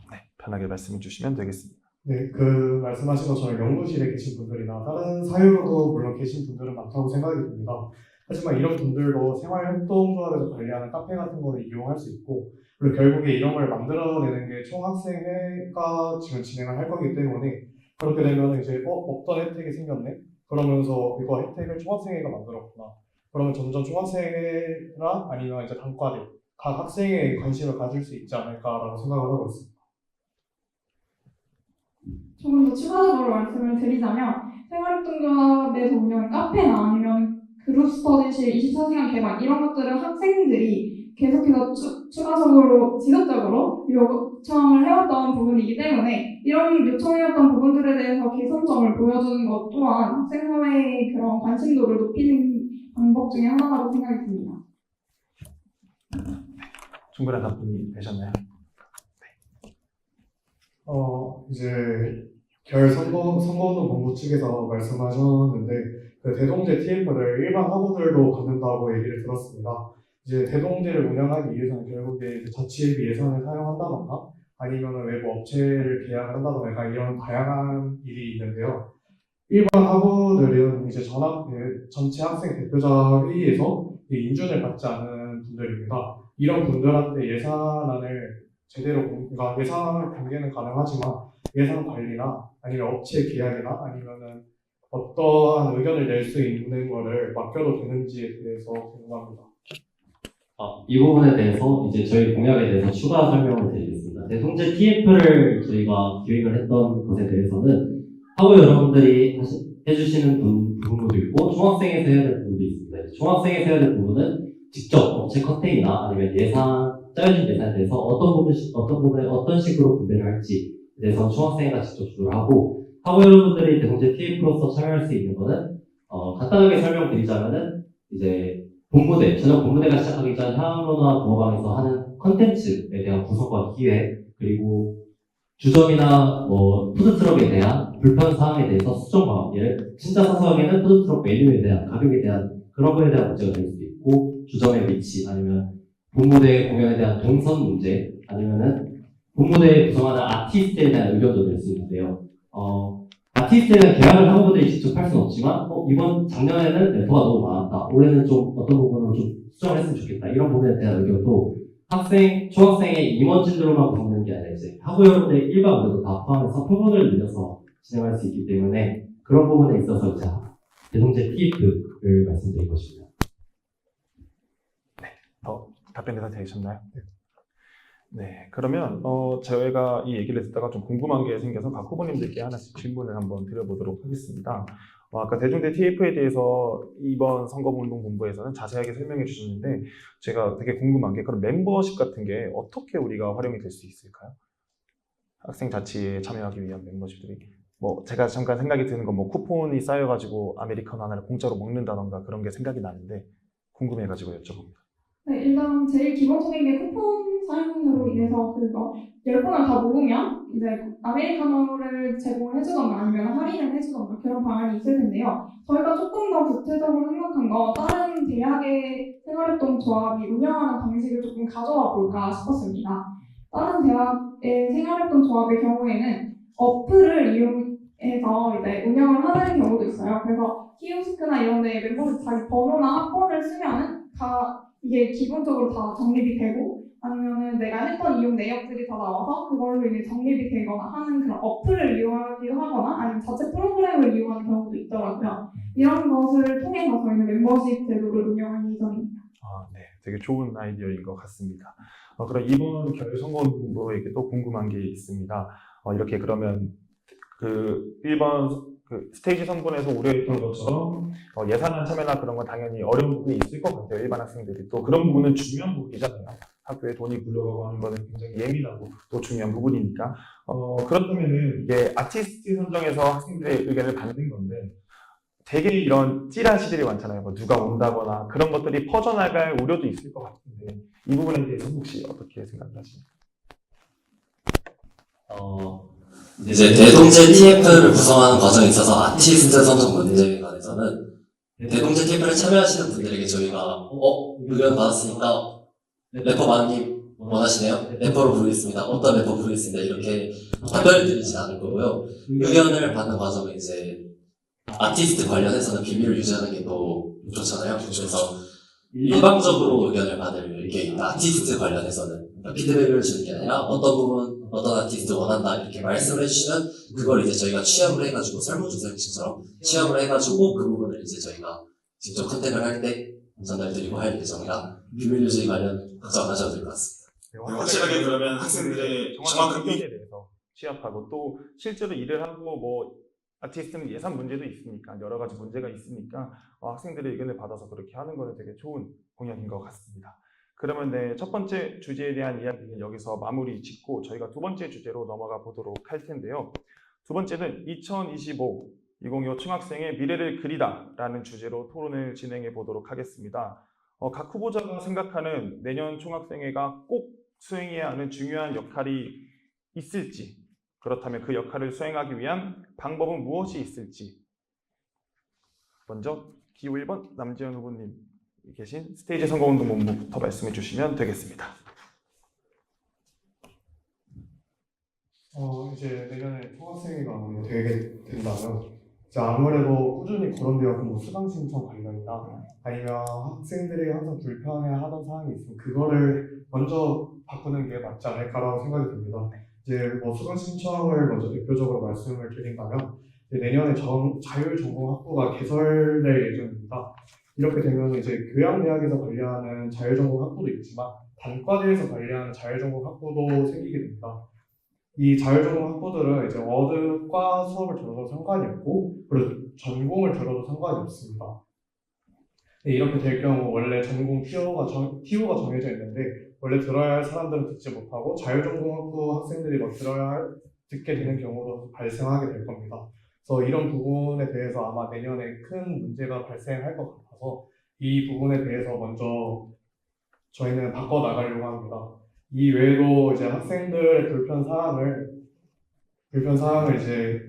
네, 편하게 말씀해 주시면 되겠습니다. 네, 그 말씀하신 것처럼 연구실에 계신 분들이나 다른 사유로도 물론 계신 분들은 많다고 생각이 듭니다. 하지만 이런 분들도 생활협동조합에서 관리하는 카페 같은 거를 이용할 수 있고, 그리고 결국에 이런 걸 만들어내는 게 총학생회가 지금 진행을 할 거기 때문에, 그렇게 되면 이제 없던 혜택이 생겼네? 그러면서 이거 혜택을 총학생회가 만들었구나. 그러면 점점 총학생회나 아니면 이제 단과대, 각 학생에 관심을 가질 수 있지 않을까라고 생각을 하고 있습니다. 조금 더 추가적으로 말씀을 드리자면 생활협동조합에서 운영하는 카페나 아니면 그룹 스터디실 24시간 개방 이런 것들은 학생들이 계속해서 추가적으로 지속적으로 요청을 해왔던 부분이기 때문에 이런 요청해왔던 부분들에 대해서 개선점을 보여주는 것 또한 학생사회의 그런 관심도를 높이는 방법 중에 하나라고 생각이 듭니다. 충분한 답변이 되셨나요? 이제 선거운동 본부 측에서 말씀하셨는데, 그 대동제 TF를 일반 학우들도 받는다고 얘기를 들었습니다. 이제 대동제를 운영하기 위해서는 결국에 이제 자치회비 예산을 사용한다던가 아니면 외부 업체를 계약을 한다던가 약간 이런 다양한 일이 있는데요. 일반 학우들은 이제 전체 학생 대표자 회의에서 인준을 받지 않은 분들입니다. 이런 분들한테 예산안을 제대로, 그러니까 예산 공개는 가능하지만 예산 관리나 아니면 업체 계약이나 아니면은 어떠한 의견을 낼 수 있는 거를 맡겨도 되는지에 대해서 궁금합니다. 이 부분에 대해서 이제 저희 공약에 대해서 추가 설명을 드리겠습니다. 대통제 TF를 저희가 기획을 했던 것에 대해서는 학우 여러분들이 해주시는 부분도 있고 총학생에서 해야 될 부분도 있습니다. 총학생에서 해야 될 부분은 직접 업체 컨택이나 아니면 짜여진 예산에 대해서 어떤 부분에 어떤 식으로 분배를 할지에 대해서 총학생회가 직접 주도를 하고, 학우 여러분들이 대통제 TF로서 참여할 수 있는 거는 간단하게 설명드리자면은 이제 저녁 본무대가 시작하기 전 향로나 부어방에서 하는 컨텐츠에 대한 분석과 기획, 그리고 주점이나 푸드트럭에 대한 불편 사항에 대해서 수정 방안, 진짜 사소하게는 푸드트럭 메뉴에 대한 가격에 대한 그런 거에 대한 문제가 될 수도 있고, 주점의 위치 아니면 본무대 공연에 대한 동선 문제 아니면은 본무대에 구성하는 아티스트에 대한 의견도 낼 수 있는데요. 아티스트에 대한 계약을 학우분들이 직접 할 수는 없지만 이번 작년에는 래퍼가 너무 많았다, 올해는 좀 어떤 부분으로 좀 수정을 했으면 좋겠다, 이런 부분에 대한 의견도 총학생의 임원진들로만 구성되는 게 아니라 이제 학우 여러분들의 일반 의견도 다 포함해서 표본을 늘려서 진행할 수 있기 때문에 그런 부분에 있어서 이제 대동제 TF를 말씀드린 것입니다. 답변 대상 되셨나요? 네, 그러면 저희가 이 얘기를 듣다가 좀 궁금한 게 생겨서 각 후보님들께 하나씩 질문을 한번 드려보도록 하겠습니다. 아까 대중대 TF에 대해서 이번 선거운동본부에서는 자세하게 설명해 주셨는데, 제가 되게 궁금한 게 그럼 멤버십 같은 게 어떻게 우리가 활용이 될 수 있을까요? 학생 자치에 참여하기 위한 멤버십들이 제가 잠깐 생각이 드는 건 쿠폰이 쌓여가지고 아메리카노 하나를 공짜로 먹는다던가 그런 게 생각이 나는데 궁금해가지고 여쭤봅니다. 네, 일단 제일 기본적인 게 쿠폰 사용으로 인해서 그거 10번을 다 모으면 이제 아메리카노를 제공을 해주던가 아니면 할인을 해주던가 그런 방안이 있을 텐데요. 저희가 조금 더 구체적으로 생각한 거 다른 대학의 생활활동 조합이 운영하는 방식을 조금 가져와 볼까 싶었습니다. 다른 대학의 생활활동 조합의 경우에는 어플을 이용해서 이제 운영을 하는 경우도 있어요. 그래서 키오스크나 이런 데 멤버들 자기 번호나 학번을 쓰면은 다 이게 기본적으로 다 적립이 되고 아니면은 내가 했던 이용 내역들이 다 나와서 그걸로 이제 적립이 되거나 하는 그런 어플을 이용하기도 하거나 아니면 자체 프로그램을 이용하는 경우도 있더라고요. 이런 것을 통해서 저희는 멤버십 제도를 운영할 예정입니다. 네, 되게 좋은 아이디어인 것 같습니다. 그럼 이번 결선거운동부에게 또 궁금한 게 있습니다. 이렇게 그러면 그 1번 그 스테이지 성분에서 우려했던 것처럼 예산안 참여나 그런 건 당연히 어려운 부분이 있을 것 같아요. 일반 학생들이 또 그런 부분은 중요한 부분이잖아요. 학교에 돈이 굴러가고 하는 거는 굉장히 예민하고 또 중요한 부분이니까 그렇다면은 이게 아티스트 선정에서 학생들의 의견을 받는 건데 되게 이런 찌라시들이 많잖아요. 뭐 누가 온다거나 그런 것들이 퍼져나갈 우려도 있을 것 같은데 이 부분에 대해서 혹시 어떻게 생각하십니까? 이제 대동제 TF를 구성하는 과정에 있어서 아티스트 선정 문제에 관해서는 대동제 TF를 참여하시는 분들에게 저희가 의견 받았으니까 래퍼 많이 원하시네요? 래퍼로 부르겠습니다. 어떤 래퍼 부르겠습니다. 이렇게 답변을 드리진 않을 거고요. 의견을 받는 과정은 이제 아티스트 관련해서는 비밀을 유지하는 게 또 좋잖아요. 그래서 일방적으로 의견을 받을 게 있다. 아티스트 관련해서는 피드백을 주는 게 아니라 어떤 부분, 어떤 아티스트 원한다 이렇게 말씀을 해주시면 그걸 이제 저희가 취합을 해가지고 설문조사 형식처럼 취합을 해가지고 그 부분을 이제 저희가 직접 컨택을 할 때 전달드리고 할 예정이라 비밀 유지 관련 걱정 안 하셔도 될 것 같습니다. 확실하게 그러면 학생들의 정확한 의견에 대해서 취합하고 또 실제로 일을 하고 뭐 아티스트는 예산 문제도 있으니까 여러 가지 문제가 있으니까 학생들의 의견을 받아서 그렇게 하는 거는 되게 좋은 공약인 것 같습니다. 그러면 네, 첫 번째 주제에 대한 이야기는 여기서 마무리 짓고 저희가 두 번째 주제로 넘어가 보도록 할 텐데요. 두 번째는 2025 중학생의 미래를 그리다 라는 주제로 토론을 진행해 보도록 하겠습니다. 각 후보자가 생각하는 내년 총학생회가 꼭 수행해야 하는 중요한 역할이 있을지 그렇다면 그 역할을 수행하기 위한 방법은 무엇이 있을지 먼저 기호 1번 남지현 후보님 계신 스테이지 선거운동본부부터 말씀해 주시면 되겠습니다. 이제 내년에 총학생회가 되게 된다면 이제 아무래도 꾸준히 거론되었던 뭐 수강 신청 관련이나 아니면 학생들이 항상 불편해하던 사항이 있으면 그거를 먼저 바꾸는 게 맞지 않을까라고 생각이 듭니다. 이제 뭐 수강 신청을 먼저 대표적으로 말씀을 드린다면 이제 내년에 자율전공학부가 개설될 예정입니다. 이렇게 되면 이제 교양대학에서 관리하는 자율전공학부도 있지만 단과대에서 관리하는 자율전공학부도 생기게 됩니다. 이 자율전공학부들은 이제 어느 과 수업을 들어도 상관이 없고 그리고 전공을 들어도 상관이 없습니다. 이렇게 될 경우 원래 전공 티오가 정해져 있는데 원래 들어야 할 사람들은 듣지 못하고 자율전공학부 학생들이 듣게 되는 경우도 발생하게 될 겁니다. 그래서 이런 부분에 대해서 아마 내년에 큰 문제가 발생할 것 같아서 이 부분에 대해서 먼저 저희는 바꿔나가려고 합니다. 이 외에도 이제 학생들의 불편 사항을 이제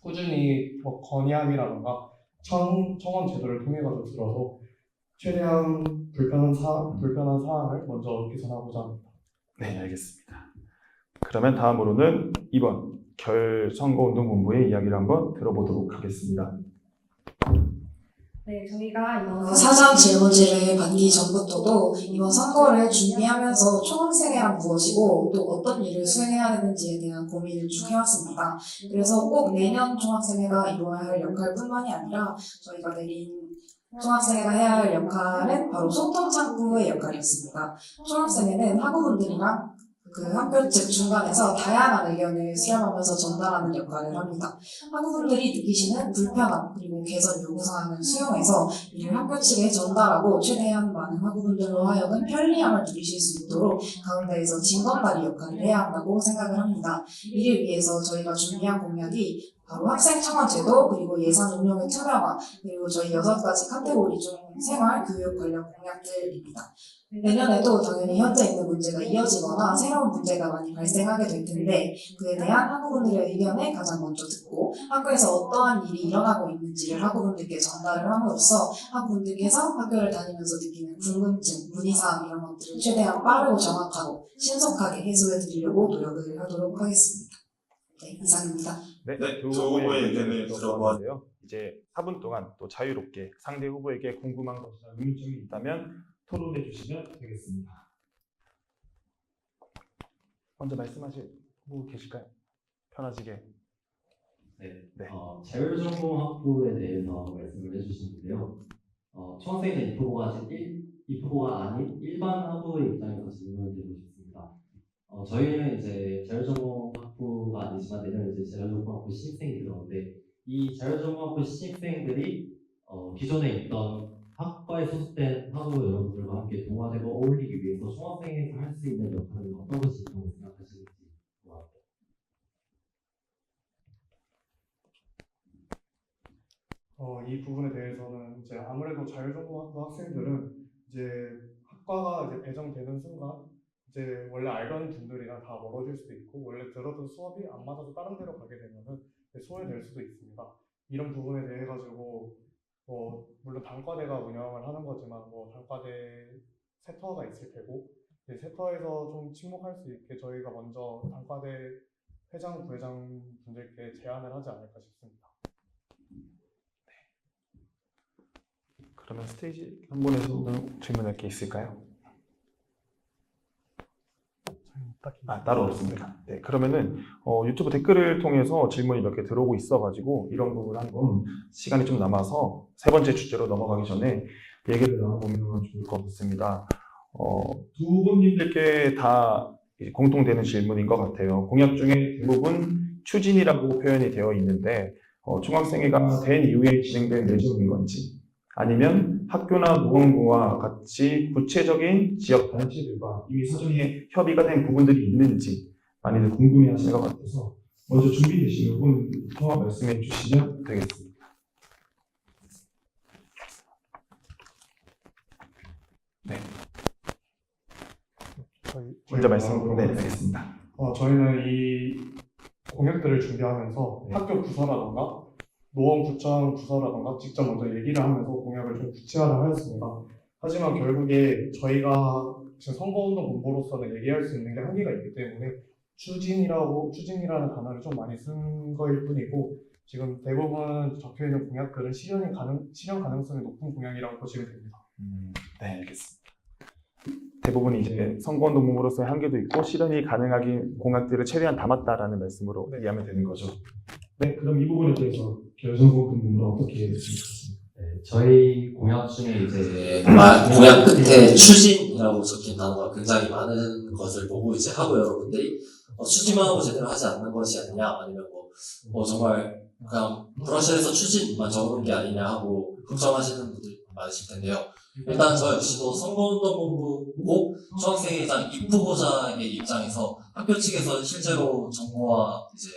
꾸준히 뭐 건의함이라던가 청원 제도를 통해 가지고 들어서 최대한 불편한 사항을 먼저 개선하고자 합니다. 네, 알겠습니다. 그러면 다음으로는 2번 결선거운동본부의 이야기를 한번 들어보도록 하겠습니다. 네, 저희가 이번 사전 질문지를 받기 전부터도 이번 선거를 준비하면서 총학생회란 무엇이고 또 어떤 일을 수행해야 되는지에 대한 고민을 쭉 해왔습니다. 그래서 꼭 내년 총학생회가 이루어야 할 역할뿐만이 아니라 저희가 내린 총학생회가 해야 할 역할은 바로 소통창구의 역할이었습니다. 총학생회는 학우분들이랑 그 학교 측 중간에서 다양한 의견을 수렴하면서 전달하는 역할을 합니다. 학우분들이 느끼시는 불편함 그리고 개선 요구사항을 수용해서 이를 학교 측에 전달하고 최대한 많은 학우분들로 하여금 편리함을 누리실 수 있도록 가운데에서 징검다리 역할을 해야 한다고 생각을 합니다. 이를 위해서 저희가 준비한 공약이 바로 학생 청원 제도, 그리고 예산 운용의 투명화, 그리고 저희 6가지 카테고리 중 생활, 교육 관련 공약들입니다. 내년에도 당연히 현재 있는 문제가 이어지거나 새로운 문제가 많이 발생하게 될 텐데 그에 대한 학우분들의 의견을 가장 먼저 듣고 학교에서 어떠한 일이 일어나고 있는지를 학우분들께 전달을 함으로써 학우분들께서 학교를 다니면서 느끼는 궁금증, 문의사항 이런 것들을 최대한 빠르고 정확하고 신속하게 해소해 드리려고 노력을 하도록 하겠습니다. 네, 이상입니다. 네, 네, 두 두 후보의 후보의 의견을 의견을 들어보았는데요. 이제 4분 동안 또 자유롭게 상대 후보에게 궁금한 것이나 의문점이 있다면 토론해 주시면 되겠습니다. 먼저 말씀하실 후보 계실까요? 편하시게. 네. 네. 자율전공 학부에 대해서 말씀을 해주시는데요. 총학생회 입후보가 아닌 일반 학부의 입장에서 질문을 드리고 싶습니다. 저희는 이제 자율전공 학부가 아니지만 내년 이제 자율전공 학부 신입생이 들어오는데 이 자율전공 학부 신입생들이 기존에 있던 학과에 소속된 학부 여러분들과 함께 동화되고 어울리기 위해서 총학생회에서 할 수 있는 역할은 어떤 것이 있다고 생각하시는지 궁금합니다. 이 부분에 대해서는 이제 아무래도 자율전공학부 학생들은 이제 학과가 이제 배정되는 순간 이제 원래 알던 분들이랑 다 멀어질 수도 있고 원래 들었던 수업이 안 맞아서 다른 데로 가게 되면은 소외될 수도 있습니다. 이런 부분에 대해 가지고 물론 단과대가 운영을 하는 거지만 단과대 세터가 있을 테고 세터에서 좀 침묵할 수 있게 저희가 먼저 단과대 회장, 부회장 분들께 제안을 하지 않을까 싶습니다. 그러면 스테이지 한 번에서 질문할 게 있을까요? 따로 없습니다. 네, 그러면은 유튜브 댓글을 통해서 질문이 몇 개 들어오고 있어가지고 이런 부분 한번 시간이 좀 남아서 세 번째 주제로 넘어가기 전에 얘기를 나눠보면 좋을 것 같습니다. 두 후보님들께 다 공통되는 질문인 것 같아요. 공약 중에 대부분 추진이라고 표현이 되어 있는데 총학생회가 된 이후에 진행된 예정인 건지 아니면 학교나 노원구와 같이 구체적인 지역 단체들과 이미 사전에 협의가 된 부분들이 있는지 많이들 궁금해하시는 것 같아서 먼저 준비되시는 분부터 말씀해 주시면 되겠습니다. 네. 먼저 말씀 네, 알겠습니다. 저희는 이 공약들을 준비하면서 학교 부서라던가 노원구청 부서라던가 직접 먼저 얘기를 하면서 공약을 좀 구체화를 하였습니다. 하지만 결국에 저희가 지금 선거운동 본부로서는 얘기할 수 있는 게 한계가 있기 때문에 추진이라는 단어를 좀 많이 쓴 거일 뿐이고 지금 대부분 적혀있는 공약들은 실현 가능성이 높은 공약이라고 보시면 됩니다. 네, 알겠습니다. 대부분 이제 선거운동 본부로서의 한계도 있고 실현이 가능하긴 공약들을 최대한 담았다라는 말씀으로 이해하면 되는 거죠. 네, 그럼 이 부분에 대해서 결선고 본부는 어떻게 생각하십니까? 네, 저희 공약 중에 이제 공약 끝에 추진이라고 적힌 단어가 굉장히 많은 것을 보고 이제 하고 여러분들이 추진만 하고 제대로 하지 않는 것이 아니냐 아니면 정말 그냥 브러쉬에서 추진만 적는 게 아니냐 하고 걱정하시는 분들이 많으실 텐데요. 일단 저 역시도 선거운동본부고 총학생회장 입후보자의 입장에서 학교 측에서 실제로 정보와 이제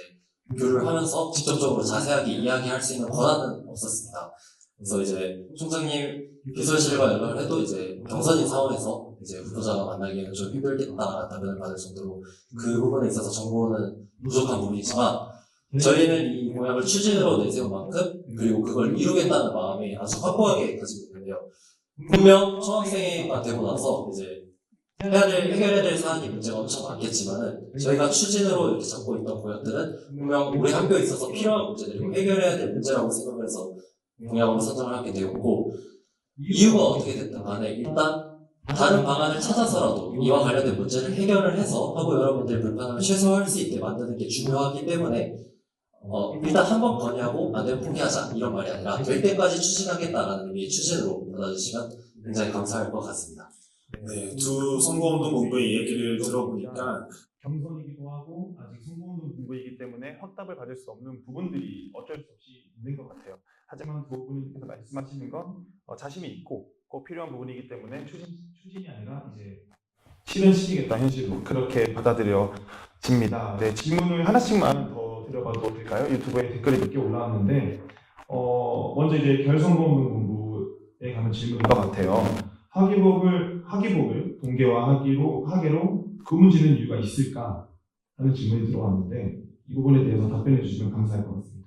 교류를 하면서 직접적으로 자세하게 이야기할 수 있는 권한은 없었습니다. 그래서 이제 총장님 비서실과 연락을 해도 이제 경선인 상황에서 이제 후보자가 만나기에는 좀 힘들겠다라는 답변을 받을 정도로 그 부분에 있어서 정보는 부족한 부분이지만 저희는 이 공약을 추진으로 내세운 만큼 그리고 그걸 이루겠다는 마음이 아주 확고하게 가지고 있는데요. 분명 총학생회가 되고 나서 이제 해결해야 될 사안이 문제가 엄청 많겠지만은 저희가 추진으로 이렇게 잡고 있던 공약들은 분명 우리 학교에 있어서 필요한 문제들이고 해결해야 될 문제라고 생각을 해서 공약으로 선정을 하게 되었고 이유가 어떻게 됐든 간에 일단 다른 방안을 찾아서라도 이와 관련된 문제를 해결을 해서 하고 여러분들 불편함을 최소화할 수 있게 만드는 게 중요하기 때문에 일단 한번 건의하고 안 되면 포기하자 이런 말이 아니라 될 때까지 추진하겠다라는 의미의 추진으로 받아주시면 굉장히 감사할 것 같습니다. 네, 두 선거운동 본부의 얘기를 들어보니까 경선이기도 하고 아직 선거운동 본부이기 때문에 확답을 받을 수 없는 부분들이 어쩔 수 없이 있는 것 같아요. 하지만 두 분께서 말씀하시는 건 자신이 있고 꼭 필요한 부분이기 때문에 추진이 아니라 이제 실현시키겠다 현실로 그렇게 받아들여집니다. 네, 질문을 하나씩만 더 들어가도 될까요? 유튜브에 댓글이 몇 개 올라왔는데 먼저 이제 결선거운동 공부에 관한 질문인 것 같아요. 학위복을 동계와 학예로 구분짓는 이유가 있을까 하는 질문이 들어왔는데 이 부분에 대해서 답변해 주시면 감사할 것 같습니다.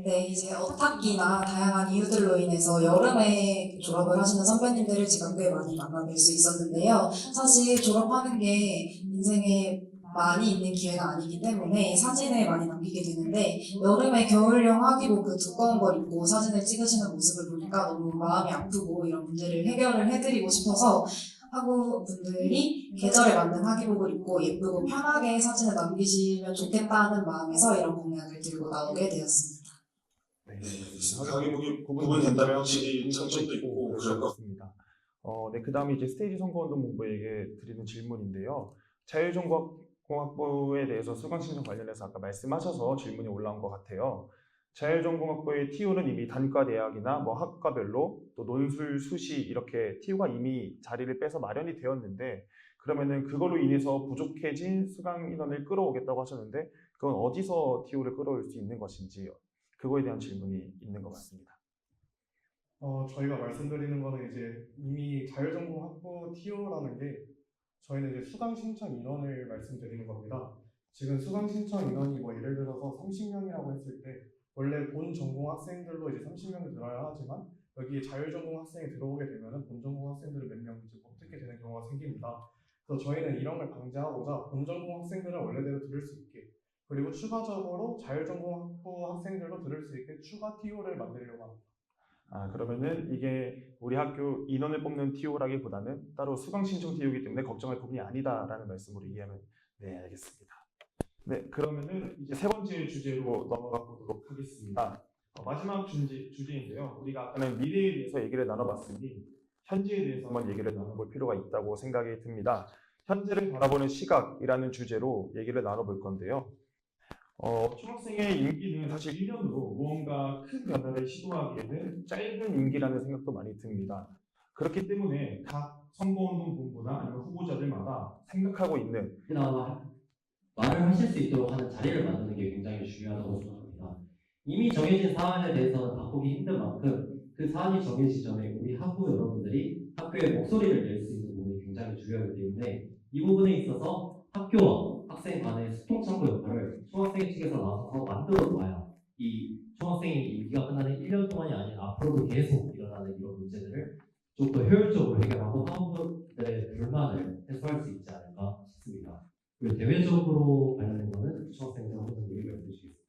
네, 이제 어학기나 다양한 이유들로 인해서 여름에 졸업을 하시는 선배님들을 지금 꽤 많이 만나뵐 수 있었는데요. 사실 졸업하는 게 인생에 많이 있는 기회가 아니기 때문에 사진을 많이 남기게 되는데 여름에 겨울용 학위복 그 두꺼운 걸 입고 사진을 찍으시는 모습을 보니까 너무 마음이 아프고 이런 문제를 해결을 해드리고 싶어서 학우분들이 계절에 맞는 학위복을 입고 예쁘고 편하게 사진을 남기시면 좋겠다는 마음에서 이런 공약을 들고 나오게 되었습니다. 네, 학위복이 구분된다면 확실히 장점도 있고 그럴 것 같습니다. 네, 그 다음에 이제 스테이지 선거운동 본부에게 드리는 질문인데요. 자율전공학부에 대해서 수강 신청 관련해서 아까 말씀하셔서 질문이 올라온 것 같아요. 자율전공학부의 TU는 이미 단과 대학이나 뭐 학과별로 또 논술, 수시 이렇게 TU가 이미 자리를 빼서 마련이 되었는데 그러면은 그걸로 인해서 부족해진 수강 인원을 끌어오겠다고 하셨는데 그건 어디서 TU를 끌어올 수 있는 것인지 그거에 대한 질문이 있는 것 같습니다. 저희가 말씀드리는 거는 이제 이미 자율전공학부 TO라는 게 저희는 이제 수강 신청 인원을 말씀드리는 겁니다. 지금 수강 신청 인원이 뭐 예를 들어서 30명이라고 했을 때 원래 본 전공 학생들로 이제 30명이 들어야 하지만 여기에 자율전공 학생이 들어오게 되면은 본 전공 학생들은 몇 명 이제 어떻게 되는 경우가 생깁니다. 그래서 저희는 이런 걸 방지하고자 본 전공 학생들은 원래대로 들을 수 있게 그리고 추가적으로 자율전공학부 학생들도 들을 수 있게 추가 TO를 만들려고 합니다. 그러면은 이게 우리 학교 인원을 뽑는 TO라기보다는 따로 수강 신청 TO이기 때문에 걱정할 부분이 아니다라는 말씀으로 이해하면 네, 알겠습니다. 네, 그러면은 이제 세 번째 주제로 넘어가 보도록 하겠습니다. 마지막 주제인데요. 우리가 아까는 미래에 대해서 얘기를 나눠봤으니 현재에 대해서 한번 얘기를 나눠볼 필요가 있다고 생각이 듭니다. 현재를 바라보는 시각이라는 주제로 얘기를 나눠볼 건데요. 중학생의 임기는 사실 1년으로 무언가 큰 변화를 시도하기에는 짧은 임기라는 생각도 많이 듭니다. 그렇기 때문에 각 선거운동 본부나 아니면 후보자들마다 생각하고 있는 그나마 말을 하실 수 있도록 하는 자리를 만드는 게 굉장히 중요하다고 생각합니다. 이미 정해진 사안에 대해서는 바꾸기 힘든 만큼 그 사안이 정해지기 전에 우리 학부 여러분들이 학교에 목소리를 낼 수 있는 부분이 굉장히 중요하기 때문에 이 부분에 있어서 학교와 학생 간의 소통창구 역할을 총학생 측에서 나서서 만들어 놔야 이 총학생의 임기가 끝나는 1년 동안이 아니라 앞으로도 계속 일어나는 이런 문제들을 좀 더 효율적으로 해결하고 학우들의 불만을 해소할 수 있지 않을까 싶습니다. 그리고 대외적으로 관련된 거는 총학생들 한 번 더 얘기해 주시겠습니다.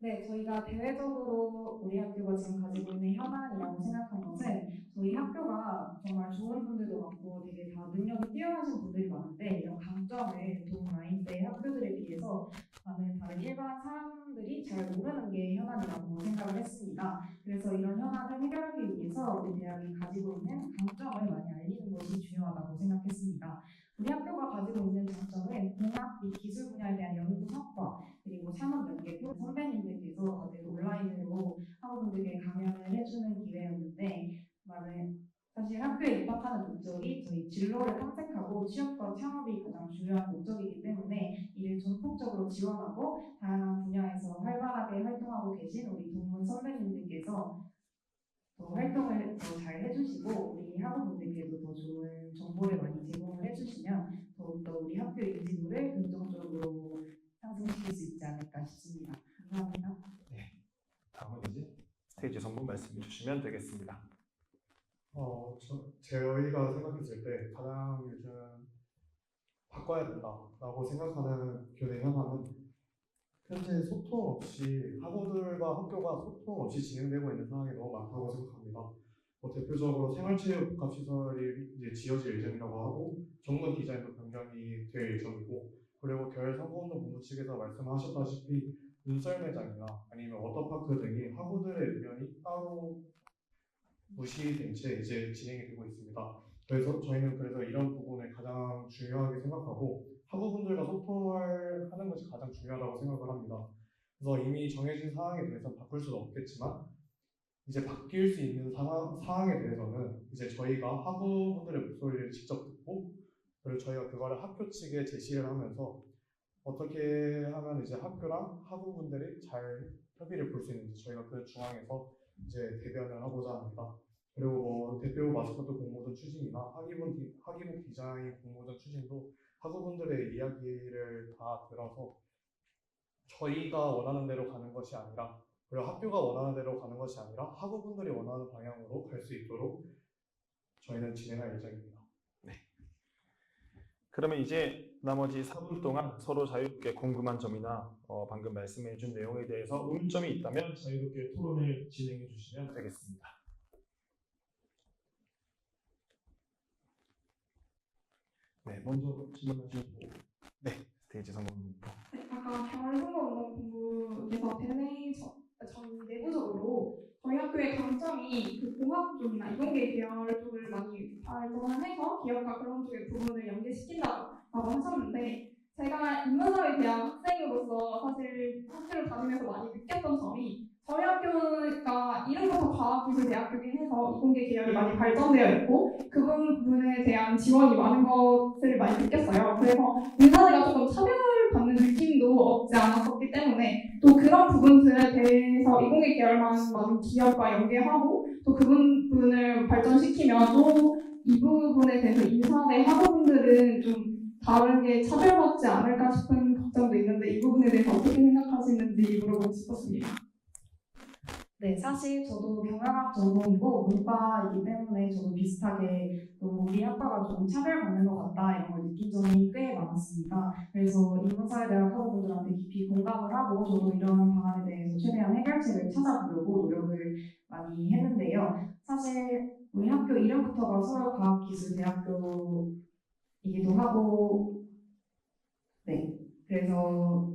네, 저희가 대외적으로 우리 학교가 지금 가지고 있는 현안이라고 생각한 것은 저희 학교가 정말 좋은 분들도 많고 되게 다 능력이 뛰어나신 분들이 많은데 이런 강점을 동라인대 학교들에 비해서 많은 다른 일반 사람들이 잘 모르는 게 현안이라고 생각을 했습니다. 그래서 이런 현안을 해결하기 위해서 우리 대학이 가지고 있는 강점을 많이 알리는 것이 중요하다고 생각했습니다. 우리 학교가 가지고 있는 장점은 공학 및 기술 분야에 대한 연구 성과 그리고 산업 연계도 선배님들께서 다들 온라인으로 학우분들께 강연을 해주는 기회였는데 사실 학교에 입학하는 목적이 저희 진로를 탐색하고 취업과 창업이 가장 중요한 목적이기 때문에 이를 전폭적으로 지원하고 다양한 분야에서 활발하게 활동하고 계신 우리 동문 선배님들께서 활동을 더 잘 해주시고 우리 학우분들께도 더 좋은 정보를 많이 제공을 해주시면 더욱더 우리 학교 인지도를 긍정적으로 상승시킬 수 있지 않을까 싶습니다. 감사합니다. 다음은 이제 스테이지 선문 말씀해 주시면 되겠습니다. 저희가 생각했을 때 가장 요즘 바꿔야 된다라고 생각하는 교내 현안은 현재 소통 없이 학우들과 학교가 소통 없이 진행되고 있는 상황이 너무 많다고 생각합니다. 대표적으로 생활체육 복합시설이 이제 지어질 예정이라고 하고 전문 디자인도 변경이 될 예정이고 그리고 겨울 선거운동 본부 측에서 말씀하셨다시피 눈썰 매장이나 아니면 워터파크 등이 학우들의 의견이 따로 무시된 채 이제 진행이 되고 있습니다. 그래서 저희는 이런 부분을 가장 중요하게 생각하고 학우분들과 소통을 하는 것이 가장 중요하다고 생각을 합니다. 그래서 이미 정해진 사항에 대해서는 바꿀 수는 없겠지만 이제 바뀔 수 있는 사항에 대해서는 이제 저희가 학우분들의 목소리를 직접 듣고 그리고 저희가 그거를 학교 측에 제시를 하면서 어떻게 하면 이제 학교랑 학우분들이 잘 협의를 볼 수 있는지 저희가 그 중앙에서 이제 대변을 하고자 합니다. 그리고 뭐 대표 마스코트 공모전 추진이나 학위부 디자인 공모전 추진도 학우분들의 이야기를 다 들어서 저희가 원하는 대로 가는 것이 아니라 그리고 학교가 원하는 대로 가는 것이 아니라 학우분들이 원하는 방향으로 갈 수 있도록 저희는 진행할 예정입니다. 그러면 이제 나머지 4분 동안 서로 자유롭게 궁금한 점이나 방금 말씀해 준 내용에 대해서 의문점이 있다면 자유롭게 토론을 진행해 주시면 되겠습니다. 네, 먼저 질문하시는 분. 네, 스테이지 성공부터. 네, 아까 겨울선거운동본부에서 저희 내부적으로 저희 학교의 강점이 그 공학 쪽이나 이공계 계열 쪽을 많이 발전을 해서 기업과 그런 쪽의 부분을 연계시킨다고 하셨는데 제가 인문사회대학 학생으로서 사실 학교를 다니면서 많이 느꼈던 점이 저희 학교가 이름부터 과학기술대학교긴 해서 이공계 계열이 많이 발전되어 있고 그 부분에 대한 지원이 많은 것을 많이 느꼈어요. 그래서 인사대가 조금 차별받는 느낌도 없지 않았었기 때문에 또 그런 부분들에 대해서 이공계 계열만 많은 기업과 연계하고 또 그 부분을 발전시키면 또 이 부분에 대해서 인사대 학우분들은 좀 다르게 차별받지 않을까 싶은 걱정도 있는데 이 부분에 대해서 어떻게 생각하시는지 물어보고 싶었습니다. 네, 사실 저도 경영학 전공이고 문과이기 때문에 저도 비슷하게 너무 우리 학과가 좀 차별받는 것 같다 이런 걸 느낀 점이 꽤 많았습니다. 그래서 인문사회대학 학우분들한테 깊이 공감을 하고 저도 이런 방안에 대해서 최대한 해결책을 찾아보려고 노력을 많이 했는데요. 사실 우리 학교 이름부터가 서울과학기술대학교이기도 하고 네, 그래서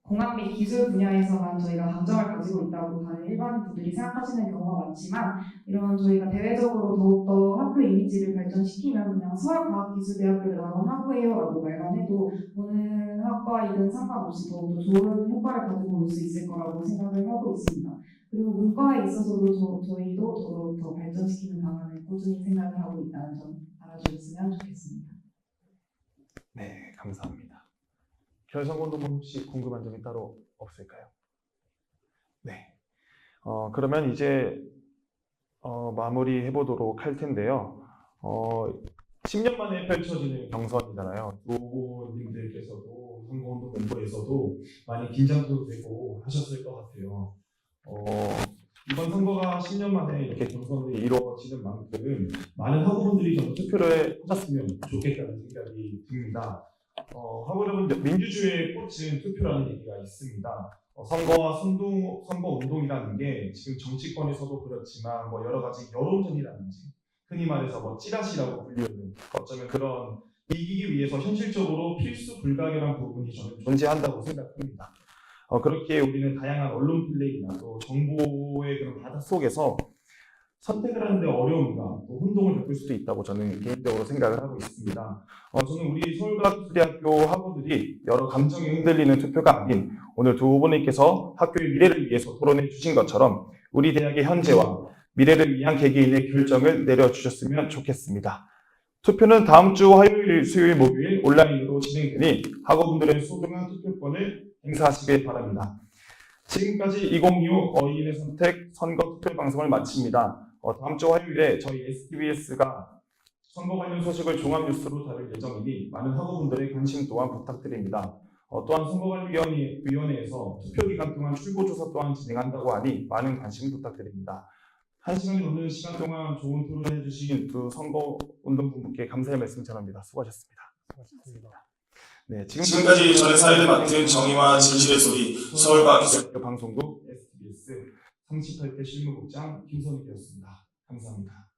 공학 및 기술 분야에서만 저희가 강점을 가지고 있다고 다른 일반인 분들이 생각하시는 경우가 많지만 이런 저희가 대외적으로 더욱더 학교 이미지를 발전시키면 그냥 서울과학기술대학교를 나온 학부예요 라고 말만 해도 어느 학과이든 상관없이 더욱더 좋은 효과를 가지고 올 수 있을 거라고 생각을 하고 있습니다. 그리고 문과에 있어서도 저희도 더욱더 발전시키는 방안을 꾸준히 생각을 하고 있다는 점 알아주셨으면 좋겠습니다. 네, 감사합니다. 결선공동본 혹시 궁금한 점이 따로 없을까요? 네. 그러면 이제 마무리해 보도록 할 텐데요. 10년 만에 펼쳐지는 경선이잖아요. 후보님들께서도 선거운동 본부에서도 많이 긴장도 되고 하셨을 것 같아요. 이번 선거가 10년 만에 이렇게 경선이 이루어지는 만큼 많은 학우분들이 좀 투표를 하셨으면 좋겠다는 생각이 듭니다. 학우여러분, 민주주의의 꽃은 투표라는 얘기가 있습니다. 선거와 선거운동이라는 게 지금 정치권에서도 그렇지만 뭐 여러 가지 여론전이라든지 흔히 말해서 뭐 찌라시라고 불리는 어쩌면 그런 이기기 위해서 현실적으로 필수 불가결한 부분이 저는 존재한다고 생각합니다. 그렇게 우리는 다양한 언론 플레이나 또 정보의 그런 바다 속에서 선택을 하는데 어려움과 또 혼동을 겪을 수도 있다고 저는 개인적으로 생각을 하고 있습니다. 저는 우리 서울과학기술대학교 학우들이 여러 감정에 흔들리는 투표가 아닌 오늘 두 후보님께서 학교의 미래를 위해서 토론해 주신 것처럼 우리 대학의 현재와 미래를 위한 개개인의 결정을 내려주셨으면 좋겠습니다. 투표는 다음 주 화요일, 수요일, 목요일 온라인으로 진행되니 학우분들의 소중한 투표권을 행사하시길 바랍니다. 지금까지 2025 어린이의 선택 선거 투표 방송을 마칩니다. 다음 주 화요일에 저희 STBS가 선거 관련 소식을 종합 뉴스로 다룰 예정이니 많은 학우분들의 관심 또한 부탁드립니다. 또한 선거관리위원회에서 투표 기간 동안 출구조사 또한 진행한다고 하니 많은 관심 부탁드립니다. 1시간이 넘는 시간 동안 좋은 토론해 주신 두 선거운동분께 감사의 말씀 전합니다. 수고하셨습니다. 수고하셨습니다. 네, 지금까지 전의 사회를 맡은 정의와 진실의 소리 서울과학기술 방송국 STBS 38대 실무국장 김선욱이었습니다. 감사합니다.